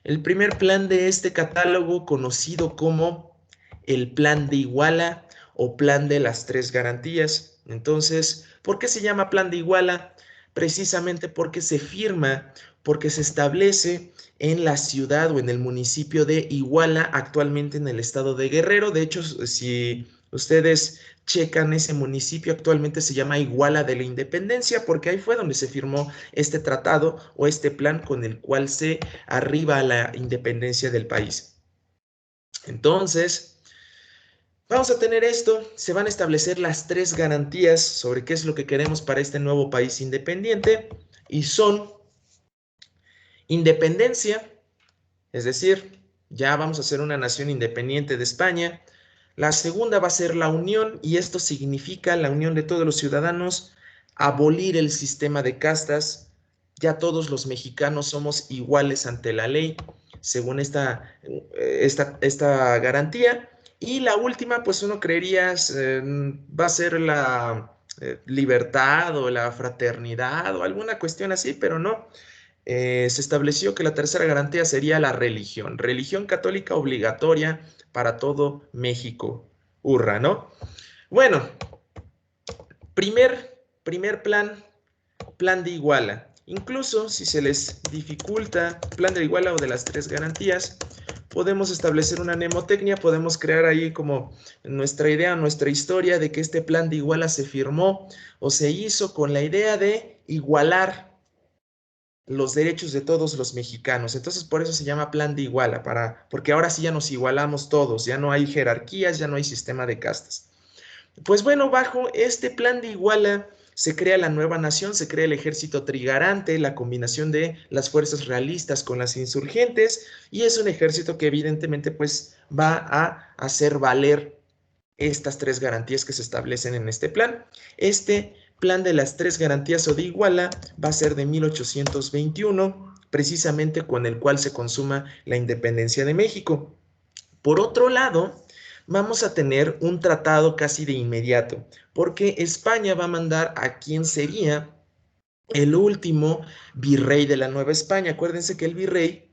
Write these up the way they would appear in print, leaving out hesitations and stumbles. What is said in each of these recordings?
El primer plan de este catálogo, conocido como el Plan de Iguala o Plan de las Tres Garantías. Entonces, ¿por qué se llama Plan de Iguala? Precisamente porque se firma, porque se establece en la ciudad o en el municipio de Iguala, actualmente en el estado de Guerrero. De hecho, si ustedes checan, ese municipio actualmente se llama Iguala de la Independencia, porque ahí fue donde se firmó este tratado o este plan con el cual se arriba a la independencia del país. Entonces, vamos a tener esto, se van a establecer las tres garantías sobre qué es lo que queremos para este nuevo país independiente y son independencia, es decir, ya vamos a ser una nación independiente de España. La segunda va a ser la unión y esto significa la unión de todos los ciudadanos, abolir el sistema de castas. Ya todos los mexicanos somos iguales ante la ley, según esta garantía. Y la última, pues uno creería, va a ser la libertad o la fraternidad o alguna cuestión así, pero no. Se estableció que la tercera garantía sería la religión, religión católica obligatoria para todo México. Hurra, ¿no? Bueno, primer plan, plan de Iguala. Incluso si se les dificulta plan de Iguala o de las tres garantías, podemos establecer una mnemotecnia, podemos crear ahí como nuestra idea, nuestra historia de que este plan de Iguala se firmó o se hizo con la idea de igualar los derechos de todos los mexicanos. Entonces, por eso se llama Plan de Iguala, porque ahora sí ya nos igualamos todos, ya no hay jerarquías, ya no hay sistema de castas. Pues bueno, bajo este Plan de Iguala se crea la nueva nación, se crea el ejército trigarante, la combinación de las fuerzas realistas con las insurgentes, y es un ejército que evidentemente pues va a hacer valer estas tres garantías que se establecen en este plan. Este plan de las tres garantías o de Iguala va a ser de 1821, precisamente con el cual se consuma la independencia de México. Por otro lado, vamos a tener un tratado casi de inmediato, porque España va a mandar a quien sería el último virrey de la Nueva España. Acuérdense que el virrey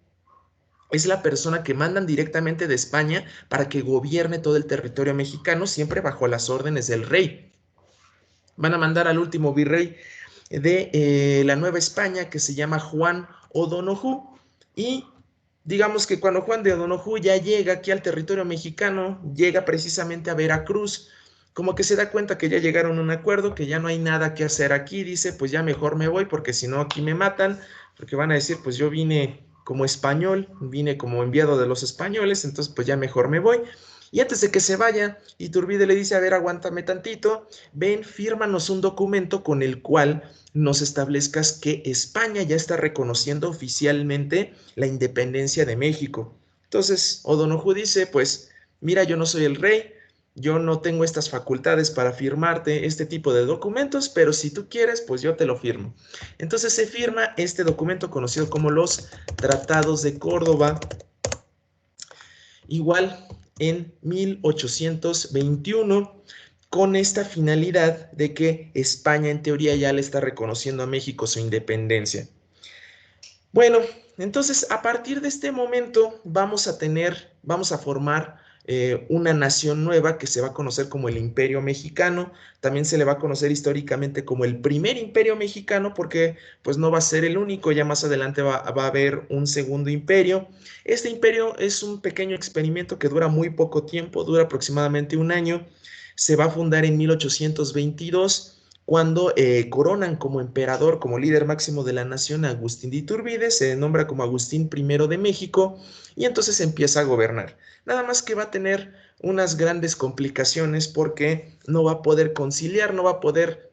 es la persona que mandan directamente de España para que gobierne todo el territorio mexicano, siempre bajo las órdenes del rey. Van a mandar al último virrey de la Nueva España, que se llama Juan O'Donoghue, y digamos que cuando Juan de O'Donoghue ya llega aquí al territorio mexicano, llega precisamente a Veracruz, como que se da cuenta que ya llegaron a un acuerdo, que ya no hay nada que hacer aquí, dice, pues ya mejor me voy, porque si no aquí me matan, porque van a decir, pues yo vine como español, vine como enviado de los españoles, entonces pues ya mejor me voy. Y antes de que se vaya, Iturbide le dice, a ver, aguántame tantito, ven, fírmanos un documento con el cual nos establezcas que España ya está reconociendo oficialmente la independencia de México. Entonces, O'Donoghue dice, pues, mira, yo no soy el rey, yo no tengo estas facultades para firmarte este tipo de documentos, pero si tú quieres, pues yo te lo firmo. Entonces se firma este documento conocido como los Tratados de Córdoba, igual en 1821, con esta finalidad de que España en teoría ya le está reconociendo a México su independencia. Bueno, entonces a partir de este momento vamos a formar una nación nueva que se va a conocer como el Imperio Mexicano. También se le va a conocer históricamente como el primer Imperio Mexicano porque pues no va a ser el único, ya más adelante va a haber un segundo imperio. Este imperio es un pequeño experimento que dura muy poco tiempo, dura aproximadamente un año. Se va a fundar en 1822 cuando coronan como emperador, como líder máximo de la nación a Agustín de Iturbide, se nombra como Agustín I de México y entonces empieza a gobernar. Nada más que va a tener unas grandes complicaciones porque no va a poder conciliar, no va a poder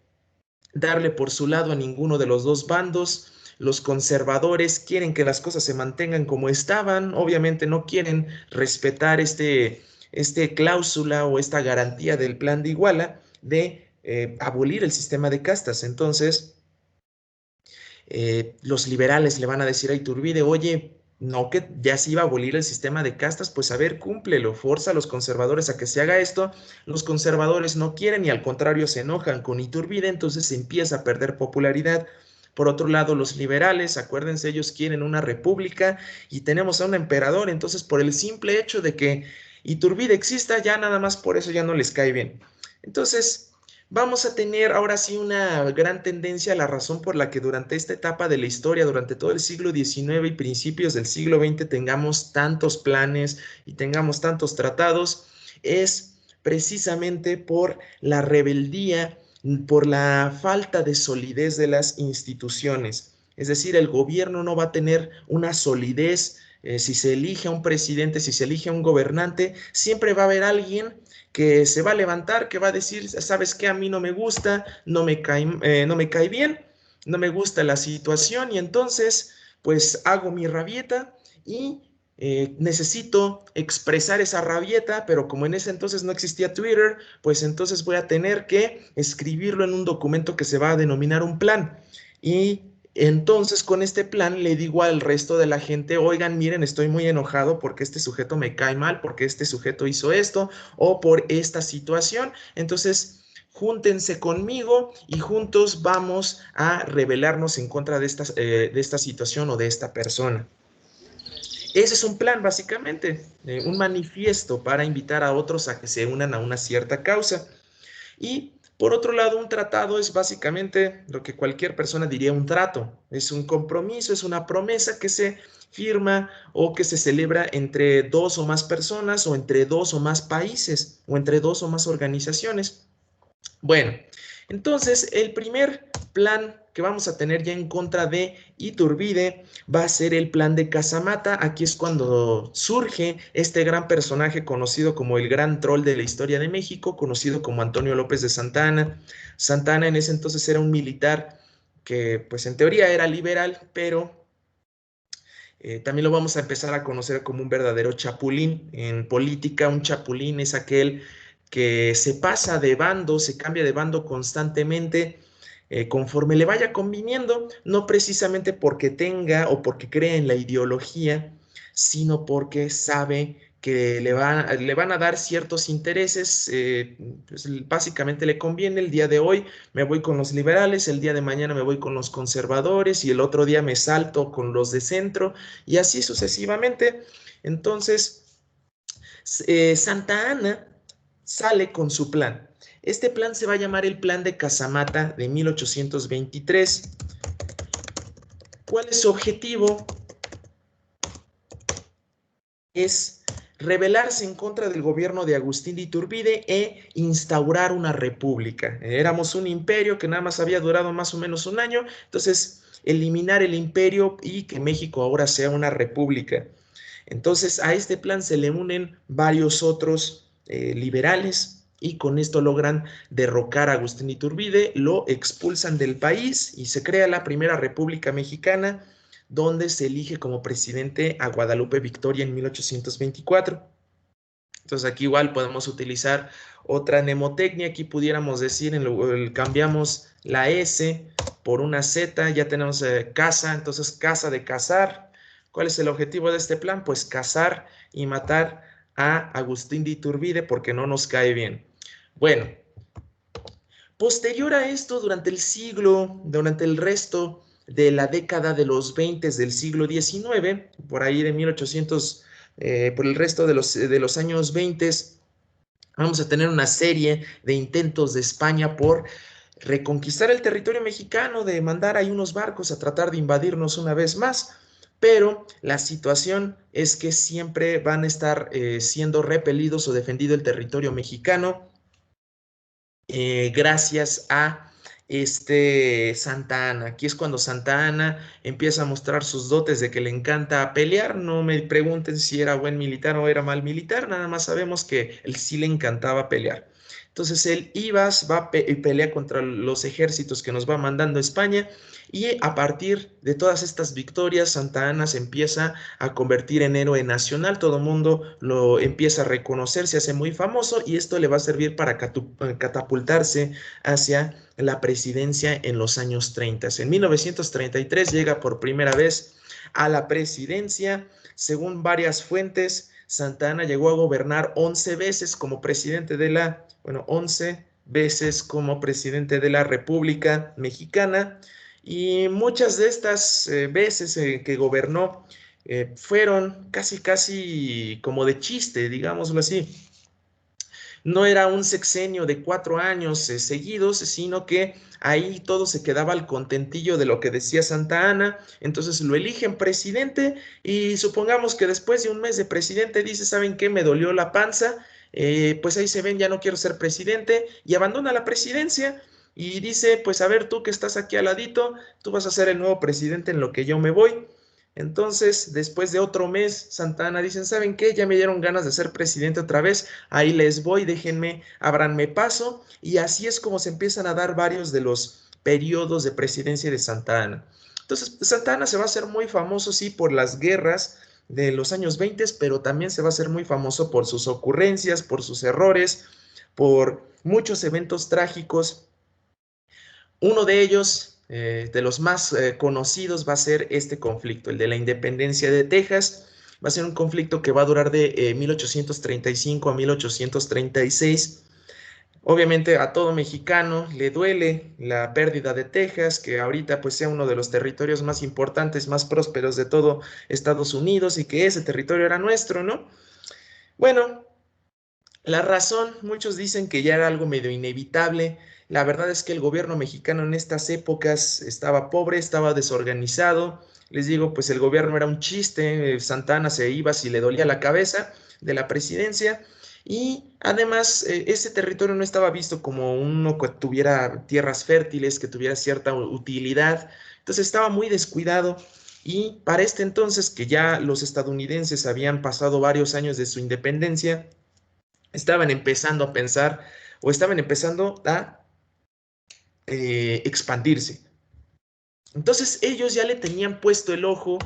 darle por su lado a ninguno de los dos bandos. Los conservadores quieren que las cosas se mantengan como estaban, obviamente no quieren respetar este cláusula o esta garantía del plan de Iguala de abolir el sistema de castas. Entonces, los liberales le van a decir a Iturbide, oye, no que ya se iba a abolir el sistema de castas, pues a ver, cúmplelo, forza a los conservadores a que se haga esto. Los conservadores no quieren y al contrario se enojan con Iturbide, entonces se empieza a perder popularidad. Por otro lado, los liberales, acuérdense, ellos quieren una república y tenemos a un emperador, entonces por el simple hecho de que Iturbide exista, ya nada más por eso ya no les cae bien. Entonces, vamos a tener ahora sí una gran tendencia, la razón por la que durante esta etapa de la historia, durante todo el siglo XIX y principios del siglo XX tengamos tantos planes y tengamos tantos tratados, es precisamente por la rebeldía, por la falta de solidez de las instituciones. Es decir, el gobierno no va a tener una solidez. Si se elige a un presidente, si se elige a un gobernante, siempre va a haber alguien que se va a levantar, que va a decir, ¿sabes qué? A mí no me gusta, no me cae bien, no me gusta la situación y entonces pues hago mi rabieta y necesito expresar esa rabieta, pero como en ese entonces no existía Twitter, pues entonces voy a tener que escribirlo en un documento que se va a denominar un plan. Y entonces con este plan le digo al resto de la gente, oigan, miren, estoy muy enojado porque este sujeto me cae mal, porque este sujeto hizo esto o por esta situación. Entonces, júntense conmigo y juntos vamos a rebelarnos en contra de esta situación o de esta persona. Ese es un plan, básicamente, un manifiesto para invitar a otros a que se unan a una cierta causa. Y por otro lado, un tratado es básicamente lo que cualquier persona diría un trato. Es un compromiso, es una promesa que se firma o que se celebra entre dos o más personas o entre dos o más países o entre dos o más organizaciones. Bueno, entonces el primer plan que vamos a tener ya en contra de Iturbide va a ser el plan de Casamata. Aquí es cuando surge este gran personaje conocido como el gran troll de la historia de México, conocido como Antonio López de Santa Anna. Santa Anna en ese entonces era un militar que pues en teoría era liberal, pero también lo vamos a empezar a conocer como un verdadero chapulín. En política, un chapulín es aquel que se pasa de bando, se cambia de bando constantemente conforme le vaya conviniendo, no precisamente porque tenga o porque cree en la ideología, sino porque sabe que le van a dar ciertos intereses, pues básicamente le conviene. El día de hoy me voy con los liberales, el día de mañana me voy con los conservadores y el otro día me salto con los de centro y así sucesivamente. Entonces, Santa Anna sale con su plan. Este plan se va a llamar el Plan de Casamata de 1823. ¿Cuál es su objetivo? Es rebelarse en contra del gobierno de Agustín de Iturbide e instaurar una república. Éramos un imperio que nada más había durado más o menos un año, entonces eliminar el imperio y que México ahora sea una república. Entonces a este plan se le unen varios otros liberales y con esto logran derrocar a Agustín Iturbide, lo expulsan del país y se crea la primera República Mexicana, donde se elige como presidente a Guadalupe Victoria en 1824. Entonces aquí igual podemos utilizar otra mnemotecnia, aquí pudiéramos decir, cambiamos la S por una Z, ya tenemos casa, entonces casa de cazar. ¿Cuál es el objetivo de este plan? Pues cazar y matar a Agustín de Iturbide porque no nos cae bien. Bueno, posterior a esto, durante el resto de la década de los 20 del siglo XIX, por ahí de 1800, por el resto de los años 20, vamos a tener una serie de intentos de España por reconquistar el territorio mexicano, de mandar ahí unos barcos a tratar de invadirnos una vez más. Pero la situación es que siempre van a estar siendo repelidos o defendido el territorio mexicano gracias a Santa Anna. Aquí es cuando Santa Anna empieza a mostrar sus dotes de que le encanta pelear. No me pregunten si era buen militar o era mal militar, nada más sabemos que él sí le encantaba pelear. Entonces él iba, y pelea contra los ejércitos que nos va mandando España y a partir de todas estas victorias Santa Anna se empieza a convertir en héroe nacional, todo el mundo lo empieza a reconocer, se hace muy famoso y esto le va a servir para catapultarse hacia la presidencia en los años 30. En 1933 llega por primera vez a la presidencia. Según varias fuentes, Santa Anna llegó a gobernar 11 veces como presidente de 11 veces como presidente de la República Mexicana Y muchas de estas veces que gobernó fueron casi como de chiste, digámoslo así. No era un sexenio de 4 años seguidos, sino que ahí todo se quedaba al contentillo de lo que decía Santa Anna. Entonces lo eligen presidente y supongamos que después de un mes de presidente dice, ¿saben qué? Me dolió la panza, pues ahí se ven, ya no quiero ser presidente y abandona la presidencia. Y dice, pues a ver, tú que estás aquí al ladito, tú vas a ser el nuevo presidente en lo que yo me voy. Entonces, después de otro mes, Santa Anna dicen, ¿saben qué? Ya me dieron ganas de ser presidente otra vez, ahí les voy, déjenme, ábranme paso, y así es como se empiezan a dar varios de los periodos de presidencia de Santa Anna. Entonces, Santa Anna se va a hacer muy famoso, sí, por las guerras de los años 20, pero también se va a hacer muy famoso por sus ocurrencias, por sus errores, por muchos eventos trágicos. Uno de ellos, de los más conocidos, va a ser este conflicto, el de la independencia de Texas. Va a ser un conflicto que va a durar de 1835 a 1836. Obviamente a todo mexicano le duele la pérdida de Texas, que ahorita pues sea uno de los territorios más importantes, más prósperos de todo Estados Unidos y que ese territorio era nuestro, ¿no? Bueno, la razón, muchos dicen que ya era algo medio inevitable. La verdad es que el gobierno mexicano en estas épocas estaba pobre, estaba desorganizado. Les digo, pues el gobierno era un chiste. Santana se iba si le dolía la cabeza de la presidencia. Y además, ese territorio no estaba visto como uno que tuviera tierras fértiles, que tuviera cierta utilidad. Entonces estaba muy descuidado. Y para este entonces, que ya los estadounidenses habían pasado varios años de su independencia, estaban empezando a pensar o estaban empezando a expandirse. Entonces ellos ya le tenían puesto el ojo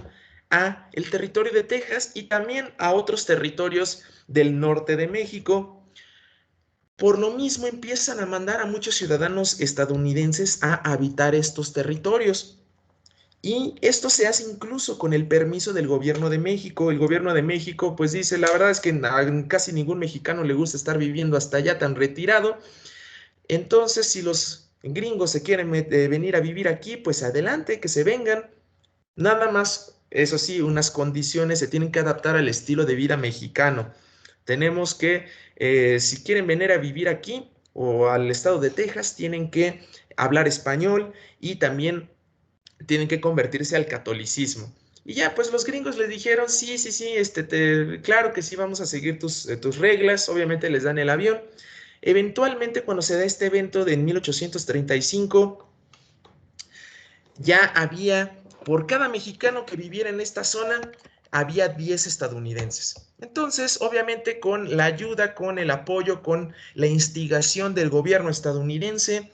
a el territorio de Texas y también a otros territorios del norte de México. Por lo mismo empiezan a mandar a muchos ciudadanos estadounidenses a habitar estos territorios. Y esto se hace incluso con el permiso del gobierno de México. El gobierno de México pues dice, la verdad es que a casi ningún mexicano le gusta estar viviendo hasta allá tan retirado. Entonces, si los gringos se quieren venir a vivir aquí, pues adelante, que se vengan. Nada más, eso sí, unas condiciones se tienen que adaptar al estilo de vida mexicano. Tenemos que, si quieren venir a vivir aquí o al estado de Texas, tienen que hablar español y también tienen que convertirse al catolicismo. Y ya, pues los gringos le dijeron, sí, sí, sí, claro que sí, vamos a seguir tus reglas, obviamente les dan el avión. Eventualmente, cuando se da este evento de 1835, ya había, por cada mexicano que viviera en esta zona, había 10 estadounidenses. Entonces, obviamente, con la ayuda, con el apoyo, con la instigación del gobierno estadounidense,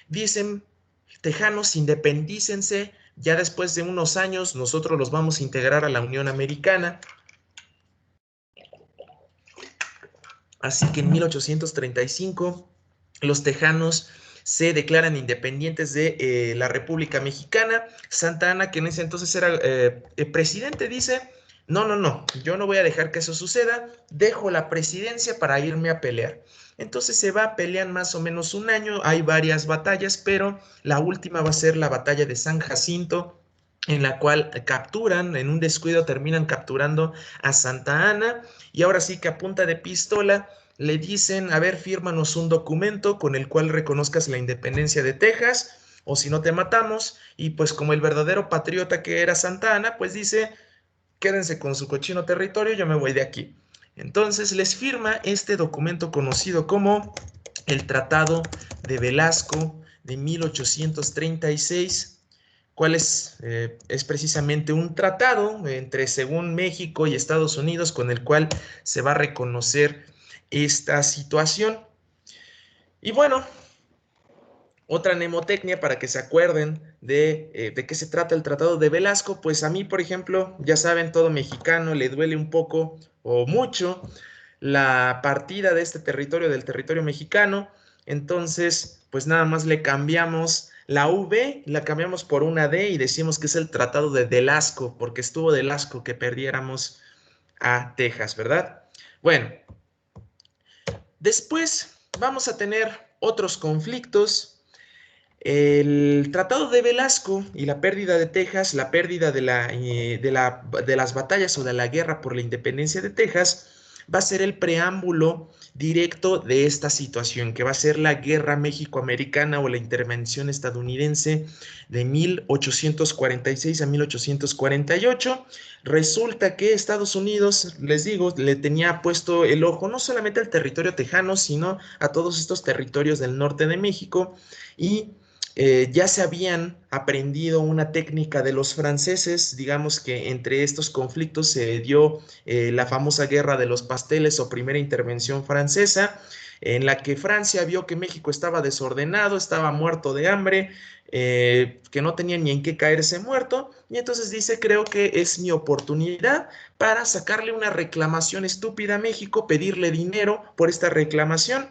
dicen, tejanos, independícense, ya después de unos años nosotros los vamos a integrar a la Unión Americana. Así que en 1835 los tejanos se declaran independientes de la República Mexicana. Santa Anna, que en ese entonces era el presidente, dice, no, no, no, yo no voy a dejar que eso suceda, dejo la presidencia para irme a pelear. Entonces se va, pelean más o menos un año, hay varias batallas, pero la última va a ser la batalla de San Jacinto, en la cual capturan, en un descuido terminan capturando a Santa Anna, y ahora sí que a punta de pistola le dicen, a ver, fírmanos un documento con el cual reconozcas la independencia de Texas, o si no te matamos, y pues como el verdadero patriota que era Santa Anna, pues dice, quédense con su cochino territorio, yo me voy de aquí. Entonces les firma este documento conocido como el Tratado de Velasco de 1836, cuál es precisamente un tratado entre, según México y Estados Unidos, con el cual se va a reconocer esta situación. Y bueno, otra mnemotecnia para que se acuerden de qué se trata el Tratado de Velasco, pues a mí, por ejemplo, ya saben, todo mexicano le duele un poco o mucho la partida de este territorio, del territorio mexicano. Entonces, pues nada más le cambiamos la V, la cambiamos por una D y decimos que es el Tratado de Velasco, porque estuvo de asco que perdiéramos a Texas, ¿verdad? Bueno, después vamos a tener otros conflictos. El Tratado de Velasco y la pérdida de Texas, la pérdida de las batallas o de la guerra por la independencia de Texas, va a ser el preámbulo directo de esta situación, que va a ser la Guerra México-Americana o la intervención estadounidense de 1846 a 1848. Resulta que Estados Unidos, les digo, le tenía puesto el ojo no solamente al territorio tejano, sino a todos estos territorios del norte de México y ya se habían aprendido una técnica de los franceses, digamos que entre estos conflictos se dio la famosa guerra de los pasteles o primera intervención francesa, en la que Francia vio que México estaba desordenado, estaba muerto de hambre, que no tenía ni en qué caerse muerto, y entonces dice, creo que es mi oportunidad para sacarle una reclamación estúpida a México, pedirle dinero por esta reclamación.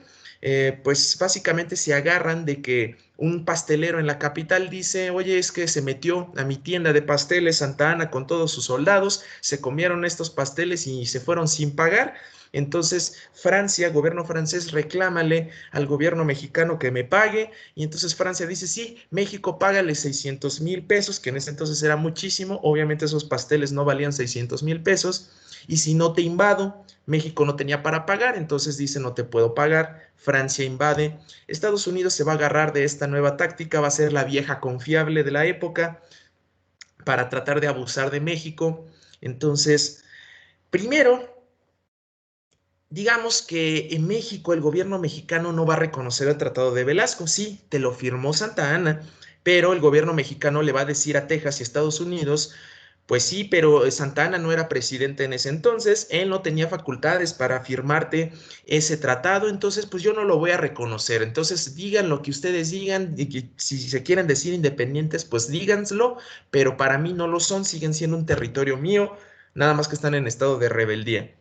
Pues básicamente se agarran de que un pastelero en la capital dice, oye, es que se metió a mi tienda de pasteles Santa Ana con todos sus soldados, se comieron estos pasteles y se fueron sin pagar. Entonces Francia, gobierno francés, reclámale al gobierno mexicano que me pague. Y entonces Francia dice, sí, México págale 600,000 pesos, que en ese entonces era muchísimo. Obviamente esos pasteles no valían 600,000 pesos. Y si no te invado, México no tenía para pagar, entonces dice, no te puedo pagar. Francia invade. Estados Unidos se va a agarrar de esta nueva táctica, va a ser la vieja confiable de la época para tratar de abusar de México. Entonces, primero, digamos que en México el gobierno mexicano no va a reconocer el Tratado de Velasco. Sí, te lo firmó Santa Ana, pero el gobierno mexicano le va a decir a Texas y Estados Unidos, pues sí, pero Santa Ana no era presidente en ese entonces, él no tenía facultades para firmarte ese tratado, entonces pues yo no lo voy a reconocer. Entonces digan lo que ustedes digan, y que si se quieren decir independientes, pues díganselo, pero para mí no lo son, siguen siendo un territorio mío, nada más que están en estado de rebeldía.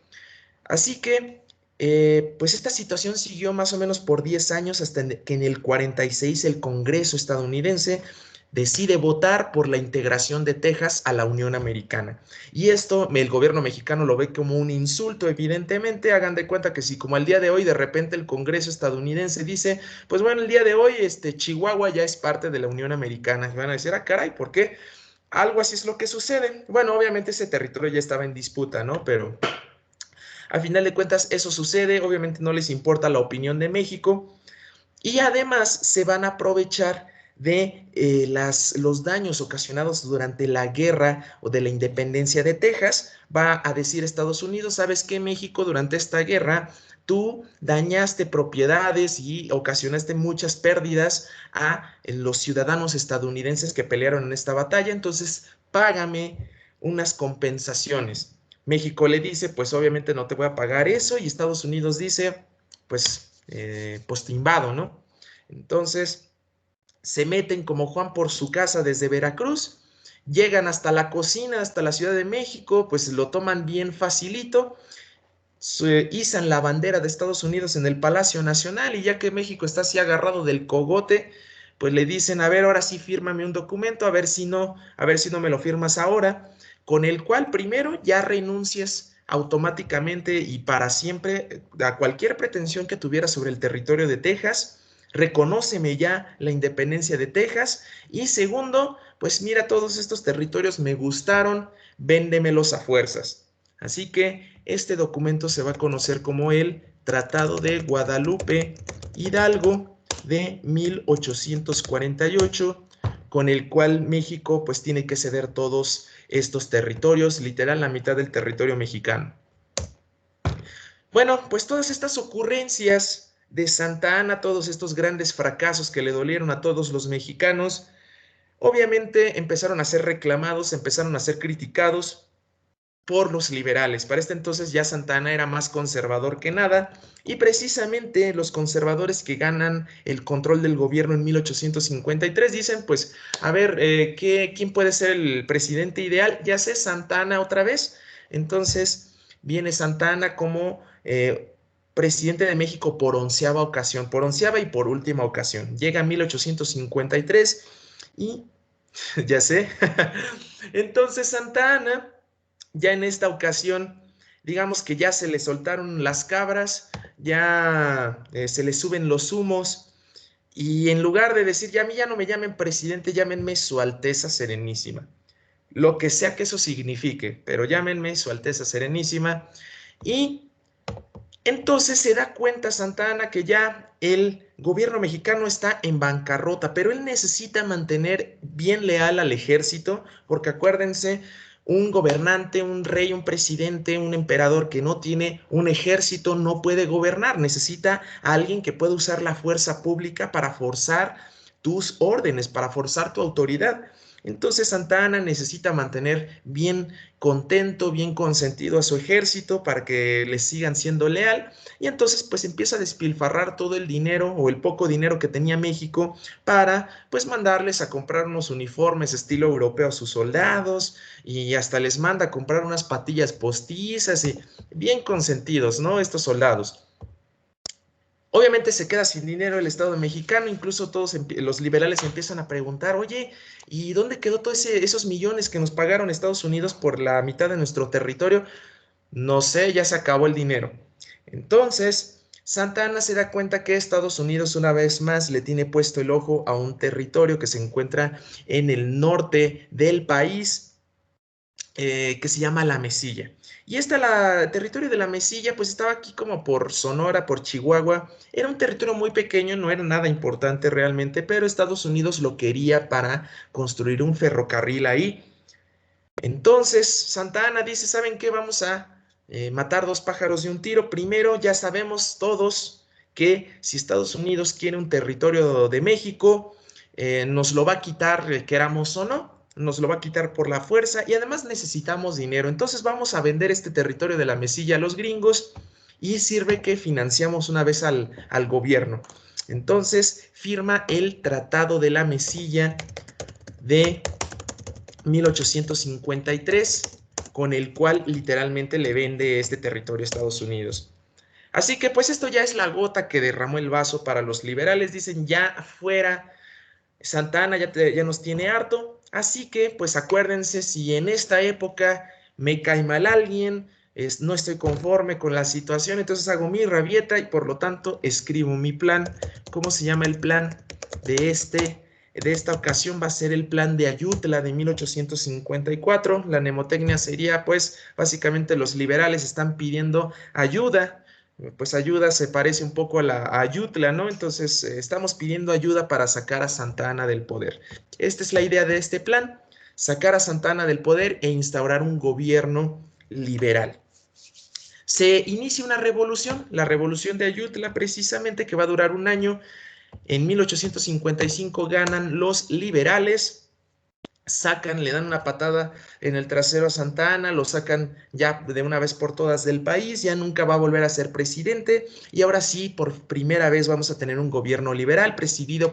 Así que, pues esta situación siguió más o menos por 10 años hasta que en el 46 el Congreso estadounidense decide votar por la integración de Texas a la Unión Americana. Y esto el gobierno mexicano lo ve como un insulto, evidentemente. Hagan de cuenta que si como al día de hoy de repente el Congreso estadounidense dice, pues bueno, el día de hoy Chihuahua ya es parte de la Unión Americana. Y van a decir, ah, caray, ¿por qué? Algo así es lo que sucede. Bueno, obviamente ese territorio ya estaba en disputa, ¿no? Pero al final de cuentas, eso sucede, obviamente no les importa la opinión de México y además se van a aprovechar de los daños ocasionados durante la guerra o de la independencia de Texas. Va a decir Estados Unidos, ¿sabes qué, México? Durante esta guerra tú dañaste propiedades y ocasionaste muchas pérdidas a los ciudadanos estadounidenses que pelearon en esta batalla, entonces págame unas compensaciones. México le dice, pues obviamente no te voy a pagar eso, y Estados Unidos dice, pues te invado, ¿no? Entonces se meten como Juan por su casa desde Veracruz, llegan hasta la cocina, hasta la Ciudad de México, pues lo toman bien facilito, se izan la bandera de Estados Unidos en el Palacio Nacional y ya que México está así agarrado del cogote, pues le dicen, a ver, ahora sí fírmame un documento, a ver si no me lo firmas ahora, con el cual primero ya renuncias automáticamente y para siempre a cualquier pretensión que tuvieras sobre el territorio de Texas, reconóceme ya la independencia de Texas y segundo, pues mira, todos estos territorios me gustaron, véndemelos a fuerzas. Así que este documento se va a conocer como el Tratado de Guadalupe Hidalgo de 1848, con el cual México pues tiene que ceder todos estos territorios, literal la mitad del territorio mexicano. Bueno, pues todas estas ocurrencias de Santa Ana, todos estos grandes fracasos que le dolieron a todos los mexicanos, obviamente empezaron a ser reclamados, empezaron a ser criticados por los liberales. Para este entonces ya Santa Ana era más conservador que nada y precisamente los conservadores que ganan el control del gobierno en 1853 dicen, pues, a ver, ¿quién puede ser el presidente ideal? Ya sé, Santa Ana otra vez. Entonces viene Santa Ana como presidente de México por 11ª ocasión, por 11ª y por última ocasión. Llega en 1853 y ya sé. Entonces Santa Ana ya en esta ocasión, digamos que ya se le soltaron las cabras, ya se le suben los humos Y en lugar de decir, ya a mí ya no me llamen presidente, llámenme Su Alteza Serenísima. Lo que sea que eso signifique, pero llámenme Su Alteza Serenísima. Y entonces se da cuenta Santa Anna que ya el gobierno mexicano está en bancarrota, pero él necesita mantener bien leal al ejército, porque acuérdense, un gobernante, un rey, un presidente, un emperador que no tiene un ejército no puede gobernar, necesita a alguien que pueda usar la fuerza pública para forzar tus órdenes, para forzar tu autoridad. Entonces Santa Anna necesita mantener bien contento, bien consentido a su ejército para que le sigan siendo leal. Y entonces pues empieza a despilfarrar todo el dinero o el poco dinero que tenía México para pues mandarles a comprar unos uniformes estilo europeo a sus soldados y hasta les manda a comprar unas patillas postizas y bien consentidos, ¿no? Estos soldados. Obviamente se queda sin dinero el Estado mexicano, incluso todos los liberales empiezan a preguntar, oye, ¿y dónde quedó todos esos millones que nos pagaron Estados Unidos por la mitad de nuestro territorio? No sé, ya se acabó el dinero. Entonces, Santa Anna se da cuenta que Estados Unidos una vez más le tiene puesto el ojo a un territorio que se encuentra en el norte del país, que se llama La Mesilla. Y el territorio de La Mesilla, pues estaba aquí como por Sonora, por Chihuahua. Era un territorio muy pequeño, no era nada importante realmente, pero Estados Unidos lo quería para construir un ferrocarril ahí. Entonces, Santa Anna dice, ¿saben qué? Vamos a matar dos pájaros de un tiro. Primero, ya sabemos todos que si Estados Unidos quiere un territorio de México, nos lo va a quitar, queramos o no, nos lo va a quitar por la fuerza y además necesitamos dinero. Entonces vamos a vender este territorio de la Mesilla a los gringos y sirve que financiamos una vez al gobierno. Entonces firma el Tratado de la Mesilla de 1853, con el cual literalmente le vende este territorio a Estados Unidos. Así que pues esto ya es la gota que derramó el vaso para los liberales. Dicen ya fuera, Santa Anna ya nos tiene harto. Así que pues acuérdense, si en esta época me cae mal alguien, no estoy conforme con la situación, entonces hago mi rabieta y por lo tanto escribo mi plan. ¿Cómo se llama el plan de esta ocasión? Va a ser el plan de Ayutla de 1854. La mnemotecnia sería, pues, básicamente los liberales están pidiendo ayuda. Pues ayuda se parece un poco a Ayutla, ¿no? Entonces, estamos pidiendo ayuda para sacar a Santa Anna del poder. Esta es la idea de este plan, sacar a Santa Anna del poder e instaurar un gobierno liberal. Se inicia una revolución, la revolución de Ayutla precisamente, que va a durar un año. En 1855 ganan los liberales, le dan una patada en el trasero a Santa Anna, lo sacan ya de una vez por todas del país, ya nunca va a volver a ser presidente y ahora sí, por primera vez vamos a tener un gobierno liberal presidido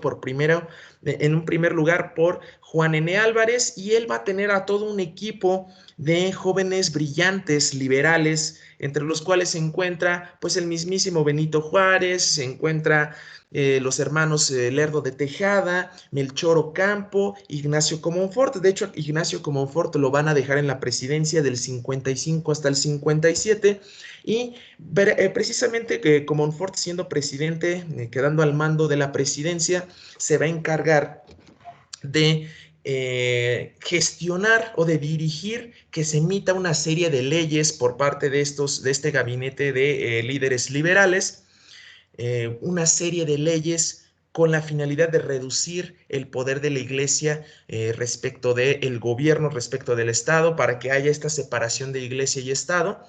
en un primer lugar por Juan N. Álvarez, y él va a tener a todo un equipo de jóvenes brillantes liberales, entre los cuales se encuentra pues el mismísimo Benito Juárez, se encuentra los hermanos Lerdo de Tejada, Melchor Ocampo, Ignacio Comonfort. De hecho, Ignacio Comonfort lo van a dejar en la presidencia del 55 hasta el 57 y precisamente Comonfort siendo presidente, quedando al mando de la presidencia, se va a encargar de gestionar o de dirigir que se emita una serie de leyes por parte de este gabinete de líderes liberales, una serie de leyes con la finalidad de reducir el poder de la iglesia respecto del gobierno, respecto del Estado, para que haya esta separación de iglesia y Estado.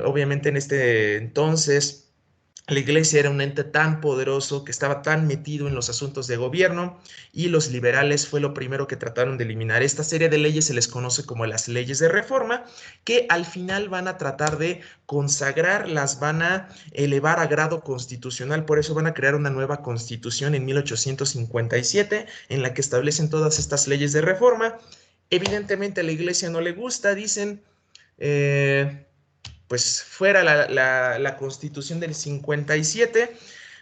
Obviamente en este entonces la iglesia era un ente tan poderoso que estaba tan metido en los asuntos de gobierno, y los liberales fue lo primero que trataron de eliminar. Esta serie de leyes se les conoce como las leyes de reforma, que al final van a tratar de consagrar, las van a elevar a grado constitucional. Por eso van a crear una nueva constitución en 1857 en la que establecen todas estas leyes de reforma. Evidentemente a la iglesia no le gusta, dicen... pues fuera la constitución del 57,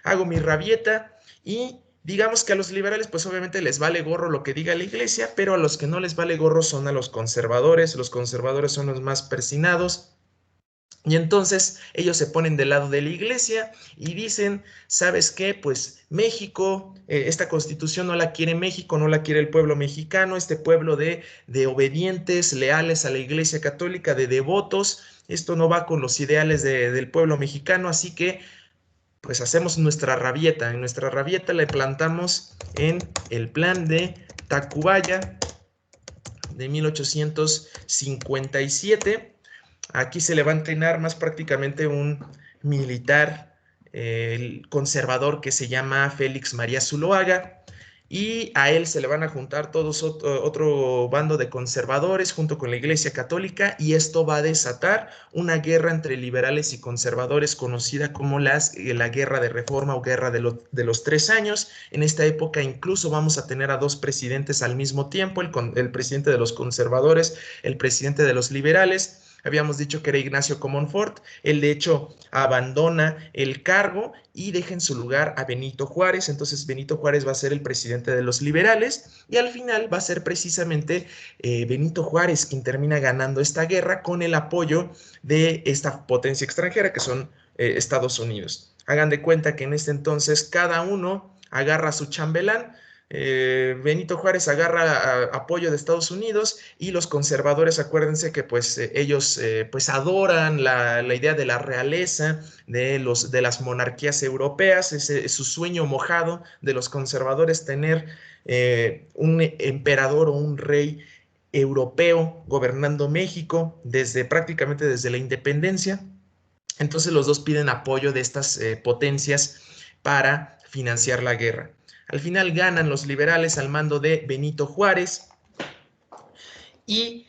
hago mi rabieta y digamos que a los liberales pues obviamente les vale gorro lo que diga la iglesia, pero a los que no les vale gorro son a los conservadores son los más persinados Y entonces ellos se ponen del lado de la iglesia y dicen, ¿sabes qué? Pues México, esta constitución no la quiere México, no la quiere el pueblo mexicano, este pueblo de obedientes, leales a la iglesia católica, de devotos, esto no va con los ideales del pueblo mexicano, así que pues hacemos nuestra rabieta. En nuestra rabieta la plantamos en el plan de Tacubaya de 1857. Aquí se levanta en armas prácticamente un militar conservador que se llama Félix María Zuloaga, y a él se le van a juntar todos otro bando de conservadores junto con la Iglesia Católica, y esto va a desatar una guerra entre liberales y conservadores conocida como la Guerra de Reforma o Guerra de los 3 años. En esta época incluso vamos a tener a dos presidentes al mismo tiempo, el presidente de los conservadores, el presidente de los liberales. Habíamos dicho que era Ignacio Comonfort. Él, de hecho, abandona el cargo y deja en su lugar a Benito Juárez. Entonces, Benito Juárez va a ser el presidente de los liberales y al final va a ser precisamente Benito Juárez quien termina ganando esta guerra con el apoyo de esta potencia extranjera que son Estados Unidos. Hagan de cuenta que en este entonces cada uno agarra a su chambelán. Benito Juárez agarra apoyo de Estados Unidos y los conservadores, acuérdense que pues ellos pues adoran la idea de la realeza, de las monarquías europeas. Es su sueño mojado de los conservadores tener un emperador o un rey europeo gobernando México prácticamente desde la independencia. Entonces los dos piden apoyo de estas potencias para financiar la guerra. Al final ganan los liberales al mando de Benito Juárez y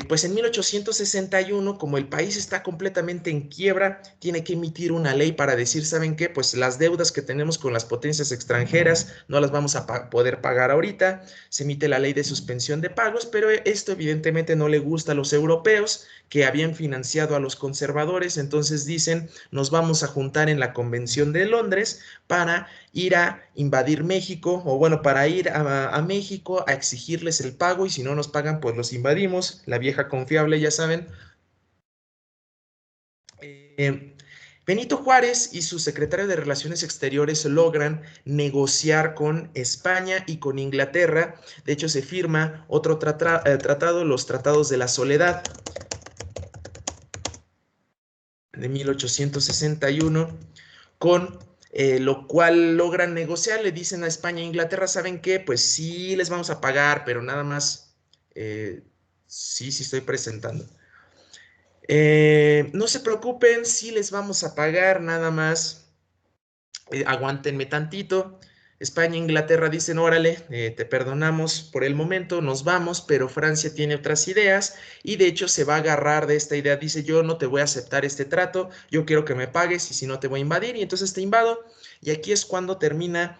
pues en 1861, como el país está completamente en quiebra, tiene que emitir una ley para decir, ¿saben qué? Pues las deudas que tenemos con las potencias extranjeras no las vamos a poder pagar ahorita. Se emite la ley de suspensión de pagos, pero esto evidentemente no le gusta a los europeos que habían financiado a los conservadores. Entonces dicen, nos vamos a juntar en la Convención de Londres para ir a invadir México, o bueno, para ir a México a exigirles el pago, y si no nos pagan, pues los invadimos. La vieja confiable, ya saben. Eh, Benito Juárez y su secretario de Relaciones Exteriores logran negociar con España y con Inglaterra. De hecho, se firma otro tratado, los Tratados de la Soledad de 1861, con lo cual logran negociar. Le dicen a España e Inglaterra, ¿saben qué? Pues sí les vamos a pagar, pero nada más, sí estoy presentando. No se preocupen, sí les vamos a pagar, nada más, aguántenme tantito. España e Inglaterra dicen, órale, te perdonamos por el momento, nos vamos, pero Francia tiene otras ideas y de hecho se va a agarrar de esta idea. Dice, yo no te voy a aceptar este trato, yo quiero que me pagues y si no te voy a invadir, y entonces te invado. Y aquí es cuando termina,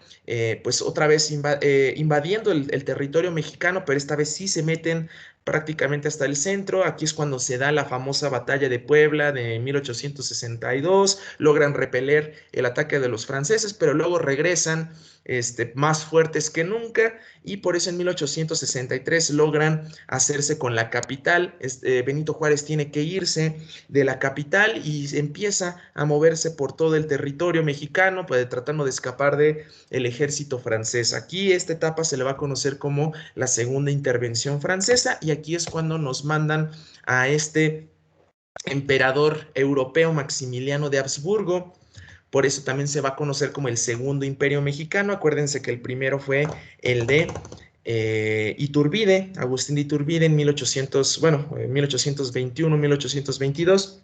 pues otra vez invadiendo el territorio mexicano, pero esta vez sí se meten prácticamente hasta el centro. Aquí es cuando se da la famosa batalla de Puebla de 1862, logran repeler el ataque de los franceses, pero luego regresan más fuertes que nunca, y por eso en 1863 logran hacerse con la capital. Benito Juárez tiene que irse de la capital y empieza a moverse por todo el territorio mexicano, pues, tratando de escapar del ejército francés. Aquí esta etapa se le va a conocer como la segunda intervención francesa, y aquí es cuando nos mandan a este emperador europeo Maximiliano de Habsburgo. Por eso también se va a conocer como el segundo imperio mexicano. Acuérdense que el primero fue el de Iturbide, Agustín de Iturbide en 1821, 1822.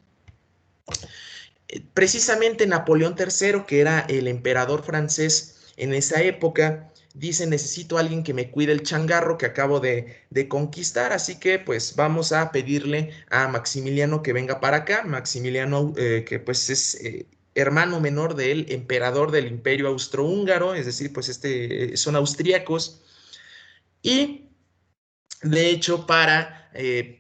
Precisamente Napoleón III, que era el emperador francés en esa época, dice, necesito a alguien que me cuide el changarro que acabo de conquistar, así que pues vamos a pedirle a Maximiliano que venga para acá. Maximiliano, que pues es hermano menor del emperador del Imperio Austrohúngaro, es decir, pues son austríacos, y de hecho para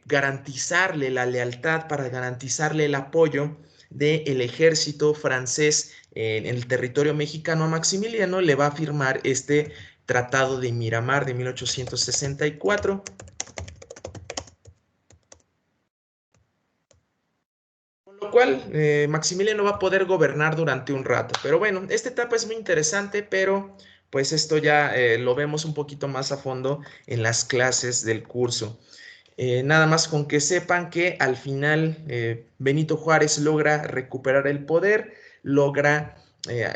garantizarle la lealtad, para garantizarle el apoyo del ejército francés en el territorio mexicano a Maximiliano, le va a firmar este Tratado de Miramar de 1864. Con lo cual Maximiliano va a poder gobernar durante un rato. Pero bueno, esta etapa es muy interesante, pero pues esto ya lo vemos un poquito más a fondo en las clases del curso. Nada más con que sepan que al final Benito Juárez logra recuperar el poder, logra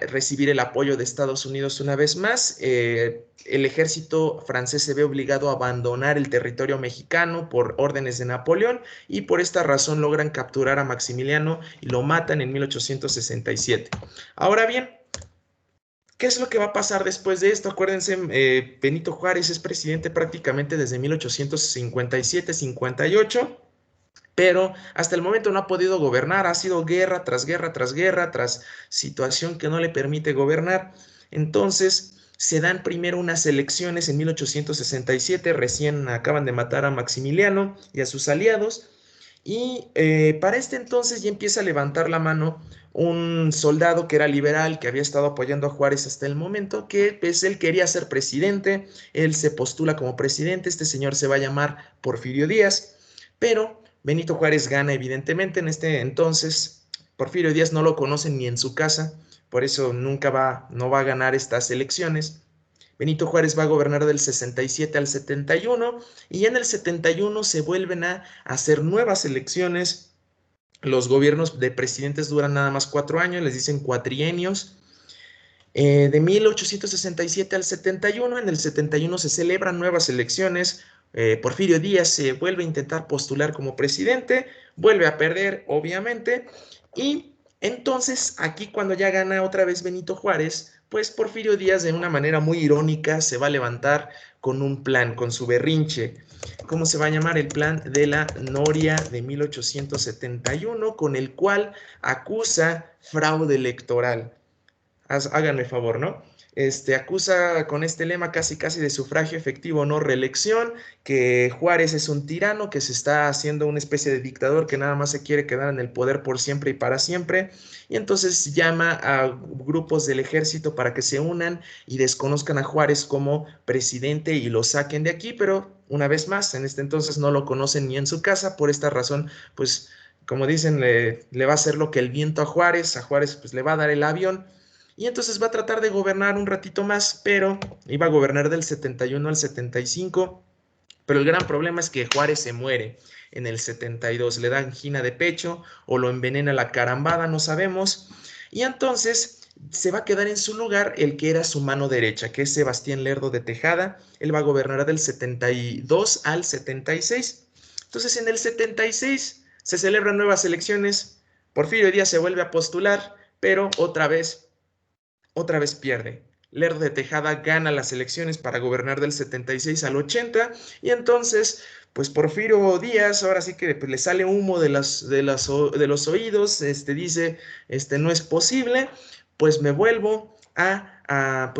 recibir el apoyo de Estados Unidos una vez más. El ejército francés se ve obligado a abandonar el territorio mexicano por órdenes de Napoleón y por esta razón logran capturar a Maximiliano y lo matan en 1867. Ahora bien, ¿qué es lo que va a pasar después de esto? Acuérdense, Benito Juárez es presidente prácticamente desde 1857-58, pero hasta el momento no ha podido gobernar, ha sido guerra tras guerra tras guerra, tras situación que no le permite gobernar. Entonces, se dan primero unas elecciones en 1867, recién acaban de matar a Maximiliano y a sus aliados, y para este entonces ya empieza a levantar la mano un soldado que era liberal, que había estado apoyando a Juárez hasta el momento, que pues él quería ser presidente, él se postula como presidente, este señor se va a llamar Porfirio Díaz, pero Benito Juárez gana evidentemente en este entonces. Porfirio Díaz no lo conocen ni en su casa, por eso no va a ganar estas elecciones. Benito Juárez va a gobernar del 67 al 71 y en el 71 se vuelven a hacer nuevas elecciones. Los gobiernos de presidentes duran nada más 4 años, les dicen cuatrienios. De 1867 al 71, en el 71 se celebran nuevas elecciones. Porfirio Díaz se vuelve a intentar postular como presidente, vuelve a perder, obviamente, y entonces aquí cuando ya gana otra vez Benito Juárez, pues Porfirio Díaz de una manera muy irónica se va a levantar con un plan, con su berrinche. ¿Cómo se va a llamar? El plan de la Noria de 1871, con el cual acusa fraude electoral. Háganme favor, ¿no? Acusa con este lema casi casi de sufragio efectivo, no reelección, que Juárez es un tirano, que se está haciendo una especie de dictador que nada más se quiere quedar en el poder por siempre y para siempre, y entonces llama a grupos del ejército para que se unan y desconozcan a Juárez como presidente y lo saquen de aquí, pero una vez más, en este entonces no lo conocen ni en su casa, por esta razón, pues como dicen, le va a hacer lo que el viento a Juárez pues le va a dar el avión, y entonces va a tratar de gobernar un ratito más, pero iba a gobernar del 71 al 75, pero el gran problema es que Juárez se muere en el 72, le da angina de pecho o lo envenena la carambada, no sabemos, y entonces se va a quedar en su lugar el que era su mano derecha, que es Sebastián Lerdo de Tejada. Él va a gobernar del 72 al 76. Entonces en el 76 se celebran nuevas elecciones, Porfirio Díaz se vuelve a postular, pero otra vez pierde. Lerdo de Tejada gana las elecciones para gobernar del 76 al 80 y entonces, pues Porfirio Díaz, ahora sí que pues, le sale humo de los oídos, dice, no es posible, pues me pues